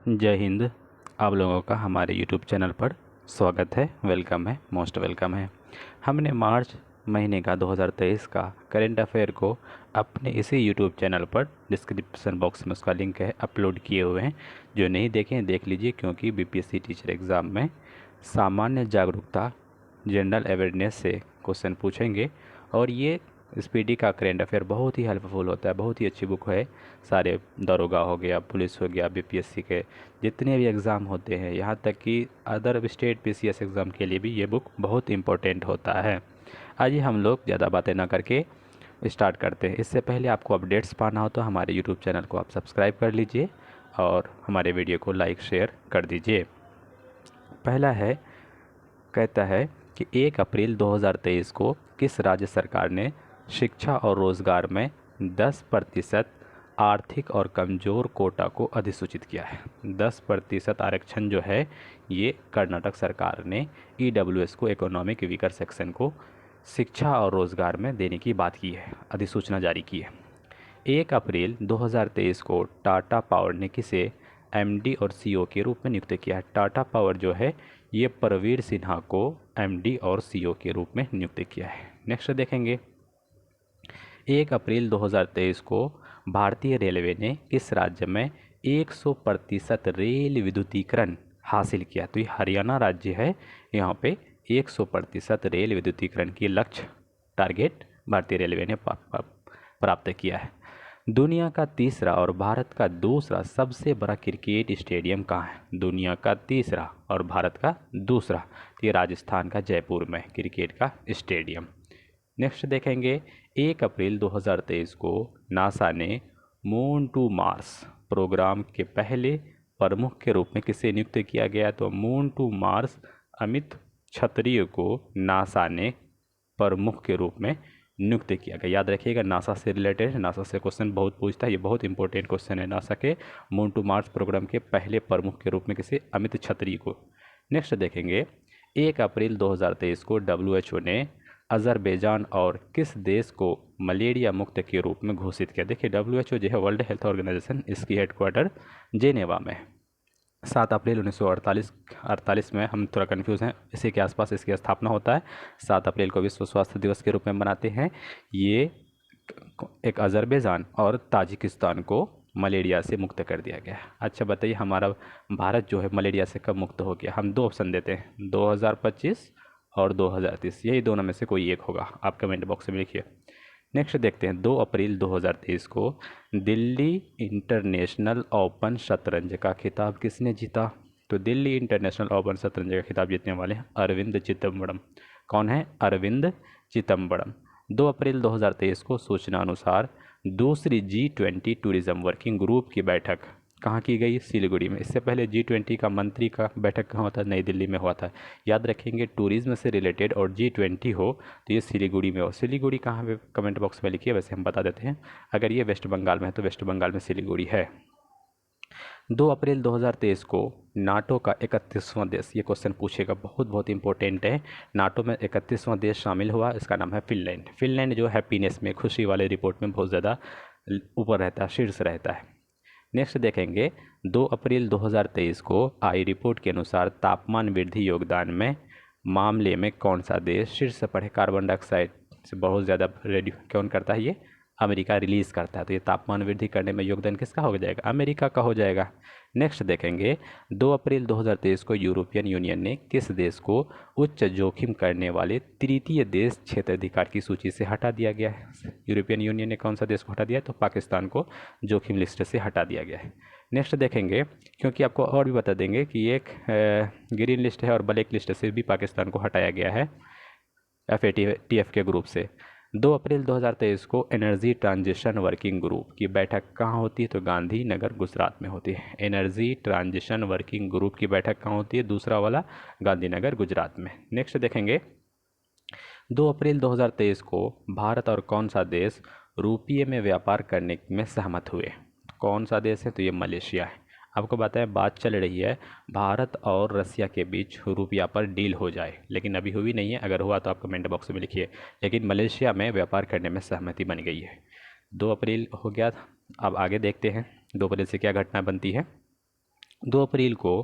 जय हिंद। आप लोगों का हमारे YouTube चैनल पर स्वागत है, वेलकम है, मोस्ट वेलकम है। हमने मार्च महीने का 2023 का करेंट अफेयर को अपने इसी YouTube चैनल पर डिस्क्रिप्शन बॉक्स में उसका लिंक है अपलोड किए हुए हैं। जो नहीं देखें देख लीजिए, क्योंकि BPSC टीचर एग्ज़ाम में सामान्य जागरूकता जनरल अवेयरनेस से क्वेश्चन पूछेंगे। और ये स्पीडी का करेंट अफेयर बहुत ही हेल्पफुल होता है, बहुत ही अच्छी बुक है। सारे दरोगा हो गया, पुलिस हो गया, BPSC के जितने भी एग्ज़ाम होते हैं, यहाँ तक कि अदर स्टेट PCS एग्ज़ाम के लिए भी ये बुक बहुत इम्पोर्टेंट होता है। आइए हम लोग ज़्यादा बातें ना करके स्टार्ट करते हैं। इससे पहले आपको अपडेट्स पाना हो तो हमारे यूट्यूब चैनल को आप सब्सक्राइब कर लीजिए और हमारे वीडियो को लाइक शेयर कर दीजिए। पहला है, कहता है कि 1 अप्रैल 2023 को किस राज्य सरकार ने शिक्षा और रोजगार में 10% आर्थिक और कमज़ोर कोटा को अधिसूचित किया है। 10% आरक्षण जो है ये कर्नाटक सरकार ने EWS को, इकोनॉमिक वीकर सेक्शन को, शिक्षा और रोजगार में देने की बात की है, अधिसूचना जारी की है। 1 अप्रैल 2023 को टाटा पावर ने किसे MD और CEO के रूप में नियुक्त किया है। टाटा पावर जो है ये प्रवीर सिन्हा को MD और CEO के रूप में नियुक्त किया है। नेक्स्ट देखेंगे, 1 अप्रैल 2023 को भारतीय रेलवे ने किस राज्य में 100% रेल विद्युतीकरण हासिल किया। तो ये हरियाणा राज्य है, यहाँ पे 100% रेल विद्युतीकरण की लक्ष्य टारगेट भारतीय रेलवे ने प्राप्त किया है। दुनिया का तीसरा और भारत का दूसरा सबसे बड़ा क्रिकेट स्टेडियम कहाँ है। दुनिया का तीसरा और भारत का दूसरा, तो ये राजस्थान का जयपुर में क्रिकेट का स्टेडियम। नेक्स्ट देखेंगे, 1 अप्रैल 2023 को नासा ने मून टू मार्स प्रोग्राम के पहले प्रमुख के रूप में किसे नियुक्त किया गया। तो मून टू मार्स अमित क्षत्रिय को नासा ने प्रमुख के रूप में नियुक्त किया गया। याद रखिएगा, नासा से रिलेटेड, नासा से क्वेश्चन बहुत पूछता है, ये बहुत इंपॉर्टेंट क्वेश्चन है। नासा के मून टू मार्स प्रोग्राम के पहले प्रमुख के रूप में किसे, अमित क्षत्रिय को। नेक्स्ट देखेंगे, 1 अप्रैल 2023 को WHO ने अज़रबैजान और किस देश को मलेरिया मुक्त के रूप में घोषित किया। देखिए WHO जो है वर्ल्ड हेल्थ ऑर्गेनाइजेशन, इसकी हेडक्वार्टर जेनेवा में है। 7 अप्रैल 1948 में, हम थोड़ा कन्फ्यूज़ हैं, इसी के आसपास इसकी स्थापना होता है। 7 अप्रैल को विश्व स्वास्थ्य दिवस के रूप में मनाते हैं। ये एक अज़रबैजान और ताजिकिस्तान को मलेरिया से मुक्त कर दिया गया है। अच्छा बताइए, हमारा भारत जो है मलेरिया से कब मुक्त हो गया। हम दो ऑप्शन देते हैं, 2025 और 2030, यही दोनों में से कोई एक होगा। आप कमेंट बॉक्स में लिखिए। नेक्स्ट देखते हैं, 2 अप्रैल 2023 को दिल्ली इंटरनेशनल ओपन शतरंज का खिताब किसने जीता। तो दिल्ली इंटरनेशनल ओपन शतरंज का खिताब जीतने वाले हैं अरविंद चिदम्बरम। कौन है? अरविंद चिदम्बरम। 2 अप्रैल 2023 को सूचना अनुसार दूसरी G20 टूरिज्म वर्किंग ग्रुप की बैठक कहाँ की गई? सिलीगुड़ी में। इससे पहले G20 का मंत्री का बैठक कहाँ होता है? नई दिल्ली में हुआ था। याद रखेंगे, टूरिज्म से रिलेटेड और G20 हो तो ये सिलीगुड़ी में हो। सिलीगुड़ी कहाँ पे? कमेंट बॉक्स में लिखिए, वैसे हम बता देते हैं। अगर ये वेस्ट बंगाल में है तो वेस्ट बंगाल में सिलीगुड़ी है। 2 अप्रैल 2023 को नाटो का 31वां देश, ये क्वेश्चन पूछेगा, बहुत बहुत इंपॉर्टेंट है। नाटो में 31वां देश शामिल हुआ, इसका नाम है फिनलैंड। फिनलैंड जो हैप्पीनेस में, खुशी वाले रिपोर्ट में बहुत ज़्यादा ऊपर रहता है, शीर्ष रहता है। नेक्स्ट देखेंगे, 2 अप्रैल 2023 को आई रिपोर्ट के अनुसार तापमान वृद्धि योगदान में मामले में कौन सा देश शीर्ष पर है? कार्बन डाइऑक्साइड से बहुत ज़्यादा कौन करता है? ये अमेरिका रिलीज़ करता है। तो ये तापमान वृद्धि करने में योगदान किसका हो जाएगा? अमेरिका का हो जाएगा। नेक्स्ट देखेंगे, 2 अप्रैल 2023 को यूरोपियन यूनियन ने किस देश को उच्च जोखिम करने वाले तृतीय देश क्षेत्राधिकार की सूची से हटा दिया गया है? यूरोपियन यूनियन ने कौन सा देश को हटा दिया? तो पाकिस्तान को जोखिम लिस्ट से हटा दिया गया है। नेक्स्ट देखेंगे, क्योंकि आपको और भी बता देंगे कि एक ग्रीन लिस्ट है और ब्लैक लिस्ट से भी पाकिस्तान को हटाया गया है FATF के ग्रुप से। 2 अप्रैल 2023 को एनर्जी ट्रांजिशन वर्किंग ग्रुप की बैठक कहाँ होती है? तो गांधीनगर गुजरात में होती है। एनर्जी ट्रांजिशन वर्किंग ग्रुप की बैठक कहाँ होती है? दूसरा वाला गांधीनगर गुजरात में। नेक्स्ट देखेंगे, 2 अप्रैल 2023 को भारत और कौन सा देश रुपये में व्यापार करने में सहमत हुए? कौन सा देश है? तो ये मलेशिया है। आपको बताएं, बात चल रही है भारत और रसिया के बीच रुपया पर डील हो जाए, लेकिन अभी हुई नहीं है। अगर हुआ तो आप कमेंट बॉक्स में लिखिए। लेकिन मलेशिया में व्यापार करने में सहमति बन गई है। 2 अप्रैल हो गया। अब आगे देखते हैं 2 अप्रैल से क्या घटना बनती है। 2 अप्रैल को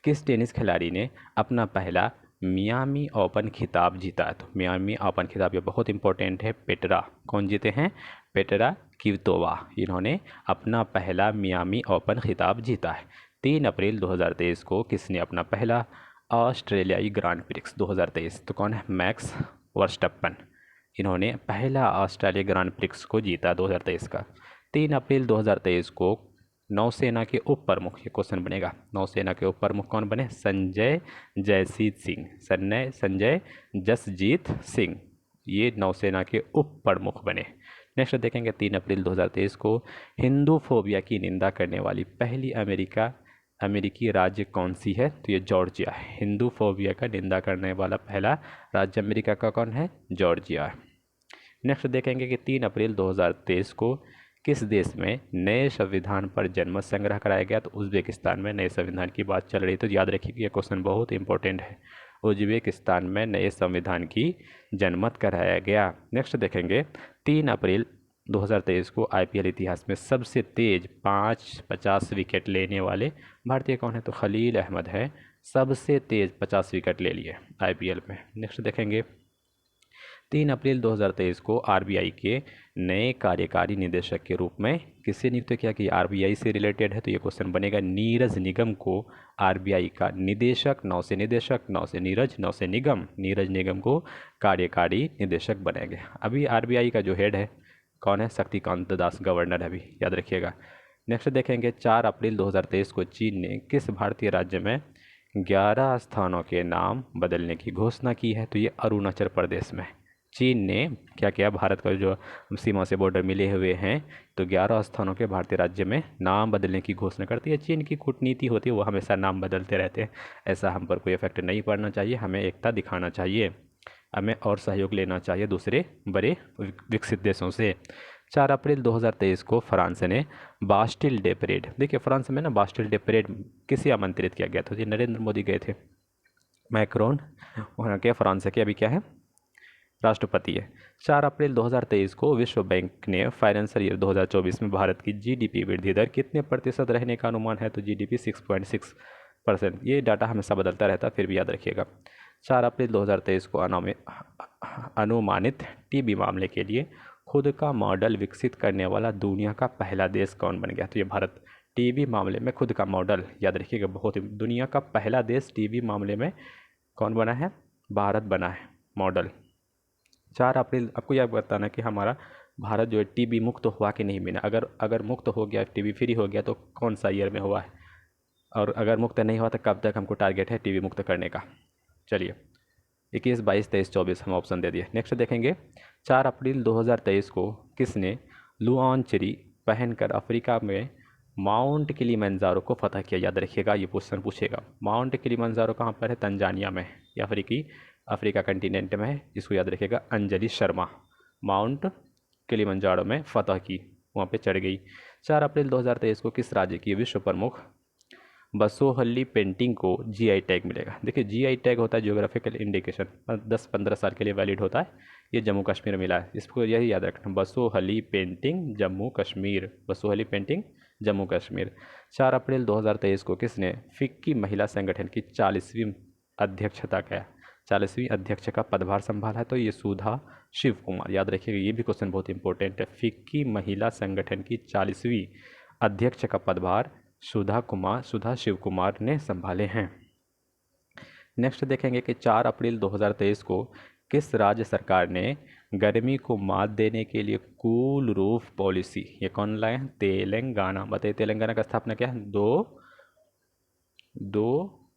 किस टेनिस खिलाड़ी ने अपना पहला मियामी ओपन खिताब जीता है? तो मियामी ओपन खिताब ये बहुत इंपॉर्टेंट है। पेट्रा कौन जीते हैं? पेट्रा क्विटोवा, इन्होंने अपना पहला मियामी ओपन खिताब जीता है। 3 अप्रैल 2023 को किसने अपना पहला ऑस्ट्रेलियाई ग्रांड प्रिक्स 2023, तो कौन है? मैक्स वर्स्टप्पन, इन्होंने पहला ऑस्ट्रेलिया ग्रांड प्रिक्स को जीता 2023 का। 3 अप्रैल 2023 को नौसेना के उप प्रमुख, ये क्वेश्चन बनेगा, नौसेना के उप प्रमुख कौन बने? संजय जसजीत सिंह, ये नौसेना के उप प्रमुख बने। नेक्स्ट देखेंगे 3 अप्रैल 2023 को हिंदू फोबिया की निंदा करने वाली पहली अमेरिकी राज्य कौन सी है? तो ये जॉर्जिया है। हिंदू फोबिया का निंदा करने वाला पहला राज्य अमेरिका का कौन है? जॉर्जिया। नेक्स्ट देखेंगे कि 3 अप्रैल 2023 को किस देश में नए संविधान पर जनमत संग्रह कराया गया? तो उज़्बेकिस्तान में नए संविधान की बात चल रही, तो याद रखिए कि ये क्वेश्चन बहुत इंपॉर्टेंट है। उज़्बेकिस्तान में नए संविधान की जनमत कराया गया। नेक्स्ट देखेंगे 3 अप्रैल 2023 को आईपीएल इतिहास में सबसे तेज 50 विकेट लेने वाले भारतीय कौन है? तो खलील अहमद है, सबसे तेज 50 विकेट ले लिए आईपीएल में। नेक्स्ट देखेंगे 3 अप्रैल 2023 को आरबीआई के नए कार्यकारी निदेशक के रूप में किसे नियुक्त किया? कि आरबीआई से रिलेटेड है, तो ये क्वेश्चन बनेगा। नीरज निगम को आरबीआई का निदेशक, नौ से निगम, नीरज निगम को कार्यकारी निदेशक बनाएंगे। अभी आरबीआई का जो हेड है कौन है? शक्तिकांत दास, गवर्नर है अभी, याद रखिएगा। नेक्स्ट देखेंगे 4 अप्रैल 2023 को चीन ने किस भारतीय राज्य में 11 स्थानों के नाम बदलने की घोषणा की है? तो ये अरुणाचल प्रदेश में चीन ने क्या किया? भारत का जो सीमा से बॉर्डर मिले हुए हैं, तो 11 स्थानों के भारतीय राज्य में नाम बदलने की घोषणा करती है। चीन की कूटनीति होती है, वो हमेशा नाम बदलते रहते हैं। ऐसा हम पर कोई इफेक्ट नहीं पड़ना चाहिए, हमें एकता दिखाना चाहिए, हमें और सहयोग लेना चाहिए दूसरे बड़े विकसित देशों से। 4 अप्रैल 2023 को फ्रांस ने बास्टिल डे परेड, देखिए फ्रांस में ना बास्टिल डे परेड किसे आमंत्रित किया गया था? जी नरेंद्र मोदी गए थे। मैक्रोन वहाँ के फ्रांस के अभी क्या है? राष्ट्रपति है। 4 अप्रैल 2023 को विश्व बैंक ने फाइनेंशियल ईयर 2024 में भारत की जीडीपी वृद्धि दर कितने प्रतिशत रहने का अनुमान है? तो जीडीपी 6.6%। ये डाटा हमेशा बदलता रहता है, फिर भी याद रखिएगा। 4 अप्रैल 2023 को अनुमानित टीबी मामले के लिए खुद का मॉडल विकसित करने वाला दुनिया का पहला देश कौन बन गया? तो ये भारत। टीबी मामले में खुद का मॉडल, याद रखिएगा, बहुत दुनिया का पहला देश टीबी मामले में कौन बना है? भारत बना है मॉडल। 4 अप्रैल आपको यह बताना कि हमारा भारत जो है टीबी मुक्त हुआ कि नहीं बना। अगर मुक्त हो गया, टीबी फ्री हो गया, तो कौन सा ईयर में हुआ है? और अगर मुक्त नहीं हुआ तो कब तक हमको टारगेट है टीबी मुक्त करने का? चलिए 21, 22, 23, 24 हम ऑप्शन दे दिए। नेक्स्ट देखेंगे 4 अप्रैल 2023 को किसने लुआंचरी पहनकर अफ्रीका में माउंट किलिमंजारो को फतह किया? याद रखिएगा, ये क्वेश्चन पूछेगा। माउंट किलिमंजारो कहाँ पर है? तंजानिया में, या अफ्रीका कंटिनेंट में है, इसको याद रखिएगा। अंजलि शर्मा माउंट किलिमंजारो में फतह की, वहाँ पे चढ़ गई। 4 अप्रैल 2023 को किस राज्य की विश्व प्रमुख बसोहल्ली पेंटिंग को जीआई टैग मिलेगा? देखिए जीआई टैग होता है जियोग्राफिकल इंडिकेशन, 10-15 साल के लिए वैलिड होता है। ये जम्मू कश्मीर मिला है, इसको यही याद रखना, बसोहली पेंटिंग जम्मू कश्मीर, बसोहली पेंटिंग जम्मू कश्मीर। 4 अप्रैल 2023 को किसने फिक्की महिला संगठन की 40वीं अध्यक्षता किया? 40वीं अध्यक्ष का पदभार संभाला है, तो ये सुधा शिव कुमार, याद रखिएगा, ये भी क्वेश्चन बहुत इंपॉर्टेंट है। फिक्की महिला संगठन की 40वीं अध्यक्ष का पदभार सुधा शिव कुमार ने संभाले हैं। नेक्स्ट देखेंगे कि 4 अप्रैल 2023 को किस राज्य सरकार ने गर्मी को मात देने के लिए कूल रूफ पॉलिसी, ये कौन लाए हैं? तेलंगाना। बताइए तेलंगाना का स्थापना क्या है?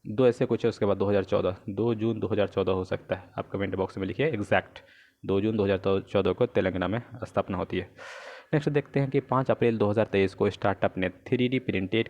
दो ऐसे कुछ है, उसके बाद 2014, 2 जून 2014 हो सकता है, आप कमेंट बॉक्स में लिखिए एग्जैक्ट। 2 जून 2014 को तेलंगाना में स्थापना होती है। नेक्स्ट देखते हैं कि 5 अप्रैल 2023 को स्टार्टअप ने 3D प्रिंटेड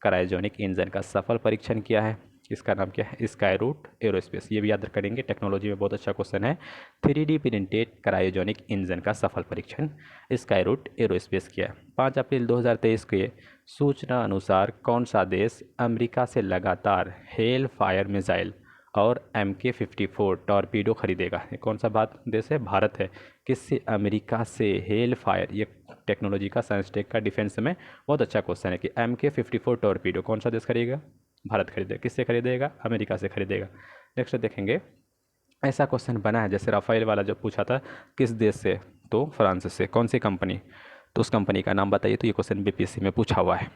क्रायोजेनिक इंजन का सफल परीक्षण किया है। इसका नाम क्या है? Skyroot aerospace. ये भी याद करेंगे, टेक्नोलॉजी में बहुत अच्छा क्वेश्चन है। 3D प्रिंटेड क्रायोजेनिक इंजन का सफल परीक्षण स्काईरूट एरोस्पेस किया। 5 अप्रैल 2023 के सूचना अनुसार कौन सा देश अमेरिका से लगातार हेल फायर मिसाइल और MK-54 टॉर्पीडो खरीदेगा? ये कौन सा देश है? भारत है। किससे? अमेरिका से हेल फायर, ये टेक्नोलॉजी का, साइंस टेक का, डिफेंस में बहुत अच्छा क्वेश्चन है कि MK-54 टॉर्पीडो कौन सा देश खरीदेगा? भारत खरीदेगा। किससे खरीदेगा? अमेरिका से खरीदेगा। नेक्स्ट देखेंगे, ऐसा क्वेश्चन बना है जैसे राफेल वाला जो पूछा था किस देश से, तो फ्रांस से। कौन सी कंपनी? तो उस कंपनी का नाम बताइए। तो ये क्वेश्चन बीपीएससी में पूछा हुआ है।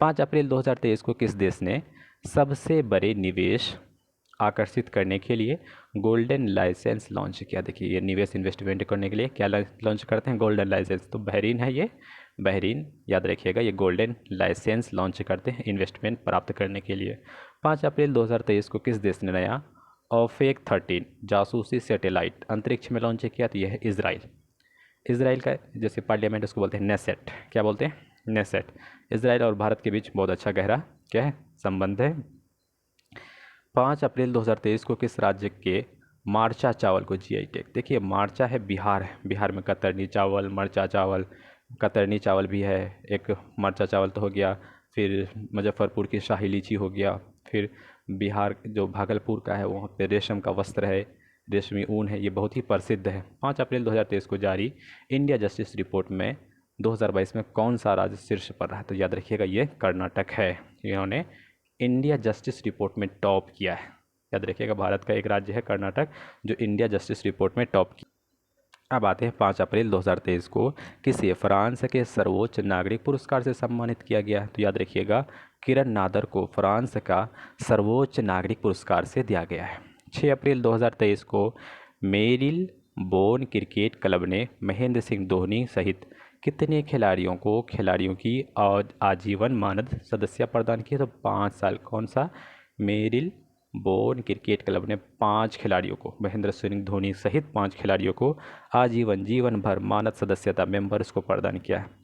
5 अप्रैल 2023 को किस देश ने सबसे बड़े निवेश आकर्षित करने के लिए गोल्डन लाइसेंस लॉन्च किया? देखिए, ये निवेश इन्वेस्टमेंट करने के लिए क्या लॉन्च करते हैं? Golden licence. तो बहरीन है ये, बहरीन याद रखिएगा, ये गोल्डन लाइसेंस लॉन्च करते हैं इन्वेस्टमेंट प्राप्त करने के लिए। 5 अप्रैल 2023 को किस देश ने नया ऑफेक 13 जासूसी सैटेलाइट अंतरिक्ष में लॉन्च किया? तो यह है इसराइल। इसराइल का जैसे पार्लियामेंट उसको बोलते हैं नेसेट। क्या बोलते हैं? नेसेट। इसराइल और भारत के बीच बहुत अच्छा गहरा क्या है? संबंध है। 5 अप्रैल 2023 को किस राज्य के मार्चा चावल को जीआई टैग? देखिए, मार्चा है बिहार, बिहार में कतरनी चावल, मरचा चावल, कतरनी चावल भी है एक, मरचा चावल तो हो गया, फिर मुजफ्फरपुर की शाही लीची हो गया, फिर बिहार जो भागलपुर का है वहाँ पे रेशम का वस्त्र है, रेशमी ऊन है, ये बहुत ही प्रसिद्ध है। 5 अप्रैल 2023 को जारी इंडिया जस्टिस रिपोर्ट में 2022 में कौन सा राज्य शीर्ष पर रहा? तो याद रखिएगा, ये कर्नाटक है। इन्होंने इंडिया जस्टिस रिपोर्ट में टॉप किया है। याद रखिएगा, भारत का एक राज्य है कर्नाटक जो इंडिया जस्टिस रिपोर्ट में टॉप किया। अब आते हैं 5 अप्रैल 2023 को किसे फ्रांस के सर्वोच्च नागरिक पुरस्कार से सम्मानित किया गया? तो याद रखिएगा, किरण नादर को फ्रांस का सर्वोच्च नागरिक पुरस्कार से दिया गया है। 6 अप्रैल 2023 को मेरिल बोर्न क्रिकेट क्लब ने महेंद्र सिंह धोनी सहित कितने खिलाड़ियों की आजीवन मानद सदस्यता प्रदान की? तो 5 साल। कौन सा? मेरिल बोर्न क्रिकेट क्लब ने 5 खिलाड़ियों को, महेंद्र सिंह धोनी सहित 5 खिलाड़ियों को जीवन भर मानद सदस्यता मेंबर्स को प्रदान किया है।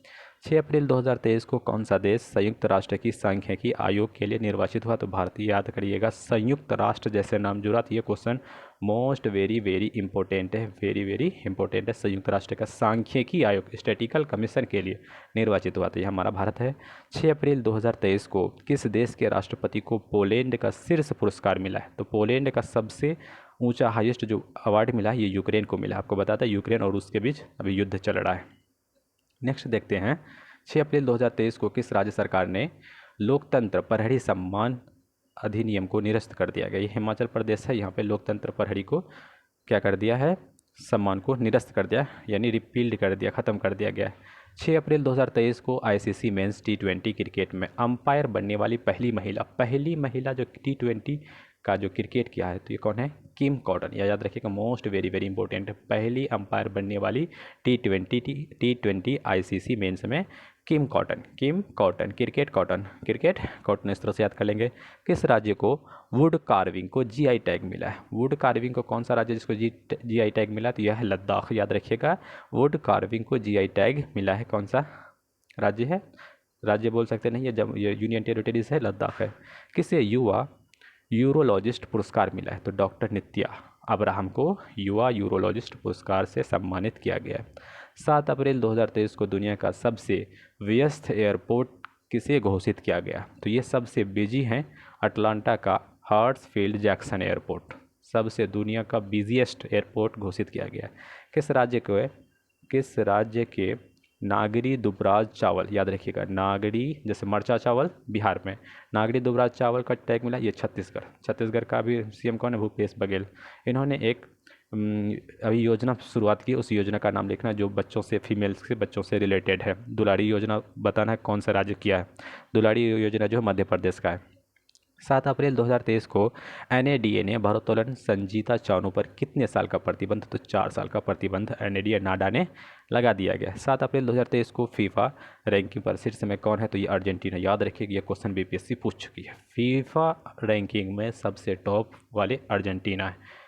6 अप्रैल 2023 को कौन सा देश संयुक्त राष्ट्र की सांख्यिकी आयोग के लिए निर्वाचित हुआ? तो भारत। याद करिएगा, संयुक्त राष्ट्र जैसे नाम जुड़ा, तो ये question most very very important है, वेरी वेरी इंपॉर्टेंट है। संयुक्त राष्ट्र का सांख्यिकी आयोग स्टैटिस्टिकल कमीशन के लिए निर्वाचित हुआ, तो ये हमारा भारत है। 6 अप्रैल 2023 को किस देश के राष्ट्रपति को पोलैंड का शीर्ष पुरस्कार मिला है? तो पोलैंड का सबसे ऊंचा हाईएस्ट जो अवार्ड मिला है ये यूक्रेन को मिला। आपको बताता है यूक्रेन और उसके बीच अभी युद्ध चल रहा है। नेक्स्ट देखते हैं, 6 अप्रैल 2023 को किस राज्य सरकार ने लोकतंत्र प्रहरी सम्मान अधिनियम को निरस्त कर दिया गया? ये हिमाचल प्रदेश है। यहाँ पे लोकतंत्र प्रहरी को क्या कर दिया है? सम्मान को निरस्त कर दिया, यानी रिपील्ड कर दिया, ख़त्म कर दिया गया है। 6 अप्रैल 2023 को आईसीसी मेंस T20 क्रिकेट में अंपायर बनने वाली पहली महिला जो T20 का जो क्रिकेट किया है, तो ये कौन है? किम कॉटन। यह याद रखिएगा, मोस्ट वेरी वेरी इंपॉर्टेंट है। पहली अंपायर बनने वाली T20 आईसीसी मेंस में किम कॉटन क्रिकेट कॉटन इस तरह से याद कर लेंगे। किस राज्य को वुड कार्विंग को जीआई टैग मिला है? वुड कार्विंग को कौन सा राज्य जिसको जीआई टैग मिला? तो यह है लद्दाख। याद रखिएगा, वुड कार्विंग को जीआई टैग मिला है। कौन सा राज्य है? राज्य बोल सकते नहीं है, जब ये यूनियन टेरिटरीज है, लद्दाख है। किसे युवा यूरोलॉजिस्ट पुरस्कार मिला है? तो डॉक्टर नित्या अब्राहम को युवा यूरोलॉजिस्ट पुरस्कार से सम्मानित किया गया है। 7 अप्रैल 2023 को दुनिया का सबसे व्यस्त एयरपोर्ट किसे घोषित किया गया? तो ये सबसे बिजी हैं अटलांटा का हार्ट्सफील्ड जैक्सन एयरपोर्ट, सबसे दुनिया का बिजिएस्ट एयरपोर्ट घोषित किया गया है। किस राज्य के नागरी दुबराज चावल, याद रखिएगा, नागरी जैसे मरचा चावल बिहार में, नागरी दुबराज चावल का टैग मिला? ये छत्तीसगढ़ का भी सीएम कौन है? भूपेश बघेल। इन्होंने एक अभी योजना शुरुआत की, उस योजना का नाम लिखना जो बच्चों से, फीमेल्स के बच्चों से रिलेटेड है। दुलारी योजना बताना है कौन सा राज्य किया है। दुलारी योजना जो है मध्य प्रदेश का है। 7 अप्रैल 2023 को एनएडीए ने भारोत्तोलन संजीता चानू पर कितने साल का प्रतिबंध? तो 4 साल का प्रतिबंध एनएडीए नाडा ने लगा दिया गया। 7 अप्रैल 2023 को फीफा रैंकिंग पर शीर्ष में कौन है? तो ये अर्जेंटीना। याद रखिएगा, ये क्वेश्चन बीपीएससी पूछ चुकी है। फीफा रैंकिंग में सबसे टॉप वाले अर्जेंटीना है।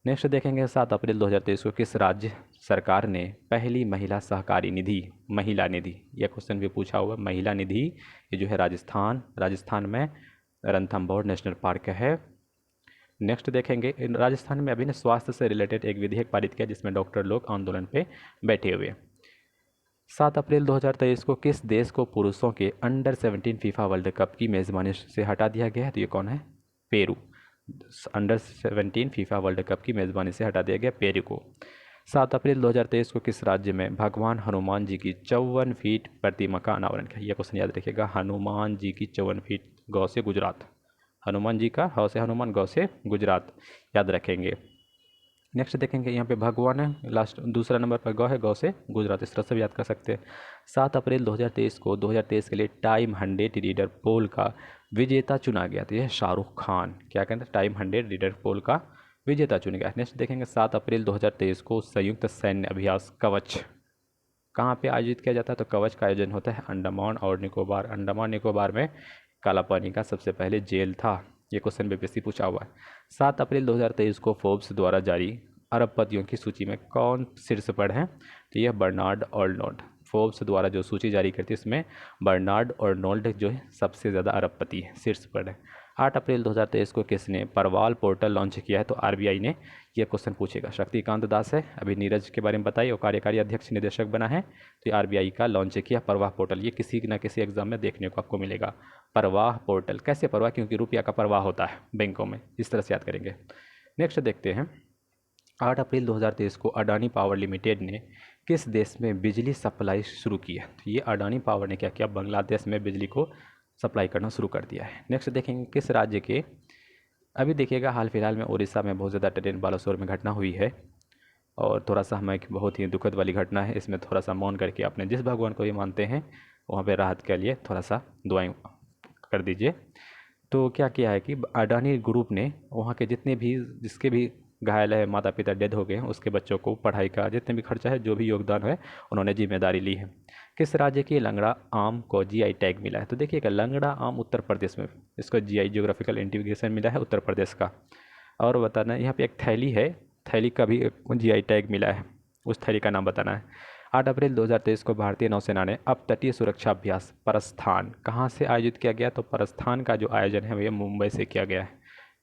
नेक्स्ट देखेंगे, 7 अप्रैल 2023 को किस राज्य सरकार ने पहली महिला सहकारी निधि, महिला निधि, यह क्वेश्चन भी पूछा हुआ, महिला निधि, ये जो है राजस्थान में रणथंभौर नेशनल पार्क है। नेक्स्ट देखेंगे, राजस्थान में अभी ने स्वास्थ्य से रिलेटेड एक विधेयक पारित किया जिसमें डॉक्टर लोग आंदोलन पे बैठे हुए। 7 अप्रैल 2023 को किस देश को पुरुषों के अंडर 17 फीफा वर्ल्ड कप की मेज़बानी से हटा दिया गया है? तो ये कौन है? Peru. Under 17 FIFA world cup की मेज़बानी से हटा दिया गया पेरू को। 7 अप्रैल 2023 को किस राज्य में भगवान हनुमान जी की 54 फीट प्रतिमा का अनावरण किया? यह क्वेश्चन याद रखिएगा। हनुमान जी की 54 फीट, गौ से गुजरात। हनुमान जी का हौ से हनुमान, गौ से गुजरात, याद रखेंगे। नेक्स्ट देखेंगे यहाँ पे भगवान है, लास्ट दूसरा नंबर पर गौ है, गौ से गुजरात, इस तरह से भी याद कर सकते हैं। 7 अप्रैल 2023 को 2023 के लिए टाइम 100 रीडर पोल का विजेता चुना गया। तो यह शाहरुख खान, क्या कहते हैं, टाइम 100 रीडर पोल का विजेता चुना गया। नेक्स्ट देखेंगे 7 अप्रैल 2023 को संयुक्त सैन्य अभ्यास कवच कहाँ पे आयोजित किया जाता है? तो कवच का आयोजन होता है अंडमान और निकोबार। अंडमान निकोबार में काला पानी का सबसे पहले जेल था। ये क्वेश्चन बीपीएससी पूछा हुआ है। 7 अप्रैल 2023 को फोर्ब्स द्वारा जारी अरबपतियों की सूची में कौन शीर्ष पर है? तो यह बर्नार्ड अर्नोल्ड। फोर्ब्स द्वारा जो सूची जारी करती है उसमें बर्नार्ड अर्नोल्ड जो है सबसे ज़्यादा अरबपति है, शीर्ष पर है। 8 अप्रैल 2023 को किसने परवाल पोर्टल लॉन्च किया है? तो आरबीआई ने। यह क्वेश्चन पूछेगा। शक्तिकांत दास है, अभी नीरज के बारे में बताइए, वो कार्यकारी अध्यक्ष निदेशक बना है। तो ये आरबीआई का लॉन्च किया परवाह पोर्टल। ये किसी न किसी एग्जाम में देखने को आपको मिलेगा। परवाह पोर्टल कैसे परवाह? क्योंकि रुपया का परवाह होता है बैंकों में, इस तरह से याद करेंगे। नेक्स्ट देखते हैं 8 अप्रैल 2023 को अडानी पावर लिमिटेड ने किस देश में बिजली सप्लाई शुरू की है? तो ये अडानी पावर ने क्या किया? बांग्लादेश में बिजली को सप्लाई करना शुरू कर दिया है। नेक्स्ट देखेंगे किस राज्य के, अभी देखिएगा हाल फिलहाल में उड़ीसा में बहुत ज़्यादा ट्रेन बालासोर में घटना हुई है और थोड़ा सा हमें बहुत ही दुखद वाली घटना है। इसमें थोड़ा सा मौन करके अपने जिस भगवान को भी मानते हैं वहाँ पे राहत के लिए थोड़ा सा दुआएं कर दीजिए। तो क्या किया है कि अडानी ग्रुप ने वहाँ के जितने भी जिसके भी घायल है, माता पिता डेड हो गए हैं, उसके बच्चों को पढ़ाई का जितने भी खर्चा है, जो भी योगदान है, उन्होंने जिम्मेदारी ली है। किस राज्य की लंगड़ा आम को जीआई टैग मिला है? तो देखिएगा लंगड़ा आम उत्तर प्रदेश में, इसको जीआई जियोग्राफिकल इंडिकेशन मिला है उत्तर प्रदेश का। और बताना यहाँ पे एक थैली है, थैली का भी जीआई टैग मिला है, उस थैली का नाम बताना है। 8 अप्रैल 2023 को भारतीय नौसेना ने अब तटीय सुरक्षा अभ्यास परस्थान कहाँ से आयोजित किया गया? तो परस्थान का जो आयोजन है वह मुंबई से किया गया है।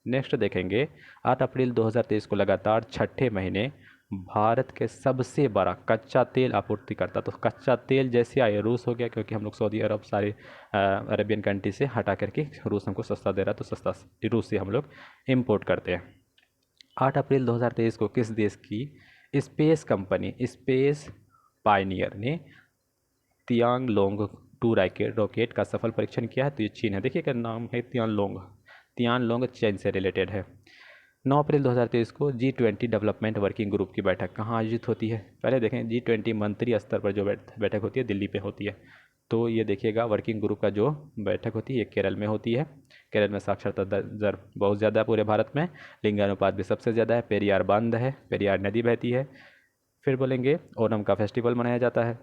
नेक्स्ट देखेंगे 8 अप्रैल 2023 को लगातार छठे महीने भारत के सबसे बड़ा कच्चा तेल आपूर्तिकर्ता, तो कच्चा तेल जैसे आए रूस हो गया, क्योंकि हम लोग सऊदी अरब सारे अरेबियन कंट्री से हटा करके रूस हमको सस्ता दे रहा है, तो सस्ता रूस से हम लोग इम्पोर्ट करते हैं। 8 अप्रैल 2023 को किस देश की स्पेस कंपनी स्पेस पायनियर ने तियांगलोंग 2 रॉकेट का सफल परीक्षण किया है? तो ये चीन है। देखिए क्या नाम है, तियांगलोंग। तियांगलोंग चीन से रिलेटेड है। 9 अप्रैल 2023 को G20 डेवलपमेंट वर्किंग ग्रुप की बैठक कहाँ आयोजित होती है? पहले देखें G20 मंत्री स्तर पर जो बैठक होती है दिल्ली पे होती है। तो ये देखिएगा वर्किंग ग्रुप का जो बैठक होती है ये केरल में होती है। केरल में साक्षरता दर बहुत ज़्यादा है पूरे भारत में, लिंगानुपात भी सबसे ज़्यादा है, पेरियार बांध है, पेरियार नदी बहती है। फिर बोलेंगे ओणम का फेस्टिवल मनाया जाता है।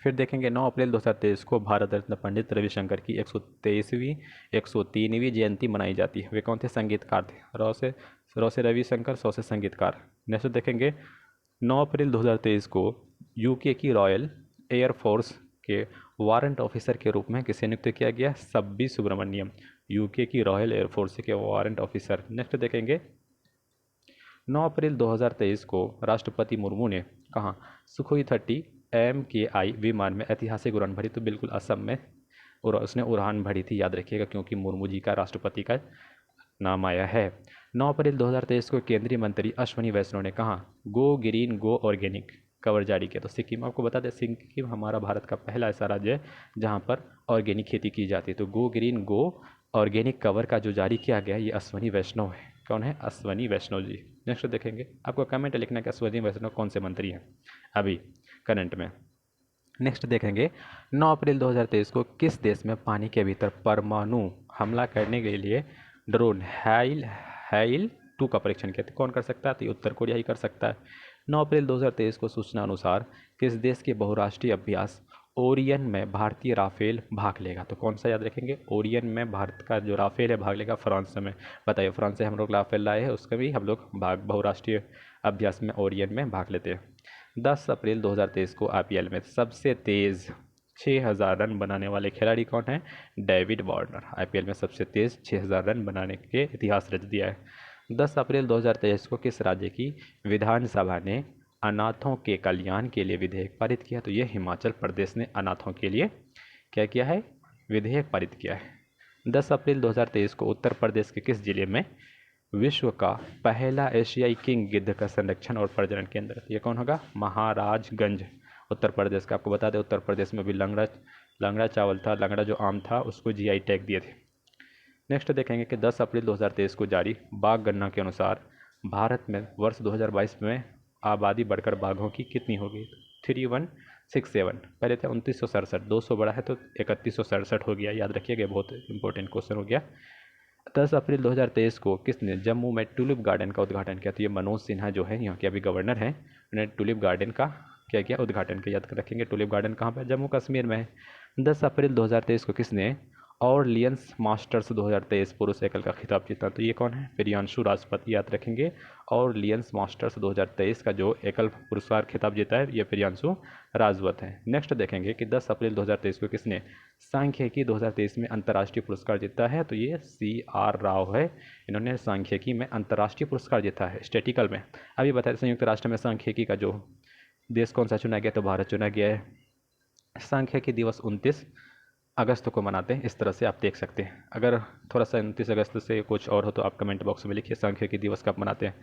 फिर देखेंगे 9 अप्रैल 2023 को भारत रत्न पंडित रविशंकर की 123वीं 103वीं जयंती मनाई जाती है। वे कौन थे? संगीतकार थे। रौ से रविशंकर, सौ से संगीतकार। नेक्स्ट देखेंगे 9 अप्रैल 2023 को यूके की रॉयल एयरफोर्स के वारंट ऑफिसर के रूप में किसे नियुक्त किया गया? सब्बी सुब्रमण्यम, यूके की रॉयल एयरफोर्स के वारंट ऑफिसर। नेक्स्ट देखेंगे 9 अप्रैल 2023 को राष्ट्रपति मुर्मू ने कहा सुखोई 30 MKI विमान में ऐतिहासिक उड़ान भरी? तो बिल्कुल असम में और उसने उड़ान भरी थी, याद रखिएगा, क्योंकि मुर्मू जी का राष्ट्रपति का नाम आया है। 9 अप्रैल 2023 को केंद्रीय मंत्री अश्विनी वैष्णव ने कहा गो ग्रीन गो ऑर्गेनिक कवर जारी किया? तो सिक्किम, आपको बता दें सिक्किम हमारा भारत का पहला ऐसा राज्य है जहाँ पर ऑर्गेनिक खेती की जाती है। तो गो ग्रीन गो ऑर्गेनिक कवर का जो जारी किया गया ये अश्विनी वैष्णव है। कौन है? अश्विनी वैष्णव जी। नेक्स्ट देखेंगे, आपको कमेंट लिखना कि अश्विनी वैष्णव कौन से मंत्री हैं अभी करंट में। नेक्स्ट देखेंगे 9 अप्रैल 2023 को किस देश में पानी के भीतर परमाणु हमला करने के लिए ड्रोन हाइल 2 का परीक्षण किया? तो कौन कर सकता है? तो उत्तर कोरिया ही कर सकता है। 9 अप्रैल 2023 को सूचना अनुसार किस देश के बहुराष्ट्रीय अभ्यास ओरियन में भारतीय राफेल भाग लेगा? तो कौन सा याद रखेंगे? ओरियन में भारत का जो राफेल है भाग लेगा फ्रांस में। बताइए, फ्रांस से हम लोग राफेल लाए हैं, उसका भी हम लोग बहुराष्ट्रीय अभ्यास में ओरियन में भाग लेते हैं। 10 अप्रैल 2023 को IPL में सबसे तेज़ 6000 रन बनाने वाले खिलाड़ी कौन हैं? David Warner. IPL में सबसे तेज़ 6000 रन बनाने के इतिहास रच दिया है। 10 अप्रैल 2023 को किस राज्य की विधानसभा ने अनाथों के कल्याण के लिए विधेयक पारित किया? तो ये हिमाचल प्रदेश ने अनाथों के लिए क्या किया है? विधेयक पारित किया है। 10 अप्रैल 2023 को उत्तर प्रदेश के किस जिले में विश्व का पहला एशियाई किंग गिद्ध का संरक्षण और प्रजनन केंद्र, ये कौन होगा? महाराजगंज, उत्तर प्रदेश का। आपको बता दें उत्तर प्रदेश में भी लंगड़ा लंगड़ा चावल था, लंगड़ा जो आम था उसको जीआई टैग दिए थे। नेक्स्ट देखेंगे कि 10 अप्रैल 2023 को जारी बाघ गणना के अनुसार भारत में वर्ष 2022 में आबादी बढ़कर बाघों की कितनी होगी? 3167, पहले थे 2967, 200 बढ़ा है तो 3167 हो गया, याद रखिएगा, बहुत इंपॉर्टेंट क्वेश्चन हो गया। 10 अप्रैल 2023 को किसने जम्मू में टुलिप गार्डन का उद्घाटन किया? तो ये मनोज सिन्हा जो है यहाँ के अभी गवर्नर हैं, उन्होंने टुलिप गार्डन का क्या किया? उद्घाटन किया। याद रखेंगे टुलिप गार्डन कहाँ पे? जम्मू कश्मीर में है। 10 अप्रैल 2023 को किसने ऑरलियंस मास्टर्स 2023 पुरुष एकल का खिताब जीता? तो ये कौन है? प्रियांशु राजपत। याद रखेंगे ऑरलियंस मास्टर्स 2023 का जो एकल पुरस्कार खिताब जीता है ये प्रियांशु राजवत है। नेक्स्ट देखेंगे कि 10 अप्रैल 2023 को किसने सांख्यिकी 2023 में अंतर्राष्ट्रीय पुरस्कार जीता है? तो ये CR राव है, इन्होंने सांख्यिकी में अंतर्राष्ट्रीय पुरस्कार जीता है स्टेटिकल में। अभी बताया संयुक्त राष्ट्र में सांख्यिकी का जो देश कौन सा चुना गया? तो भारत चुना गया है। सांख्यिकी दिवस 29 अगस्त को मनाते हैं, इस तरह से आप देख सकते हैं। अगर थोड़ा सा 29 अगस्त से कुछ और हो तो आप कमेंट बॉक्स में लिखिए सांख्यिकी दिवस कब मनाते हैं।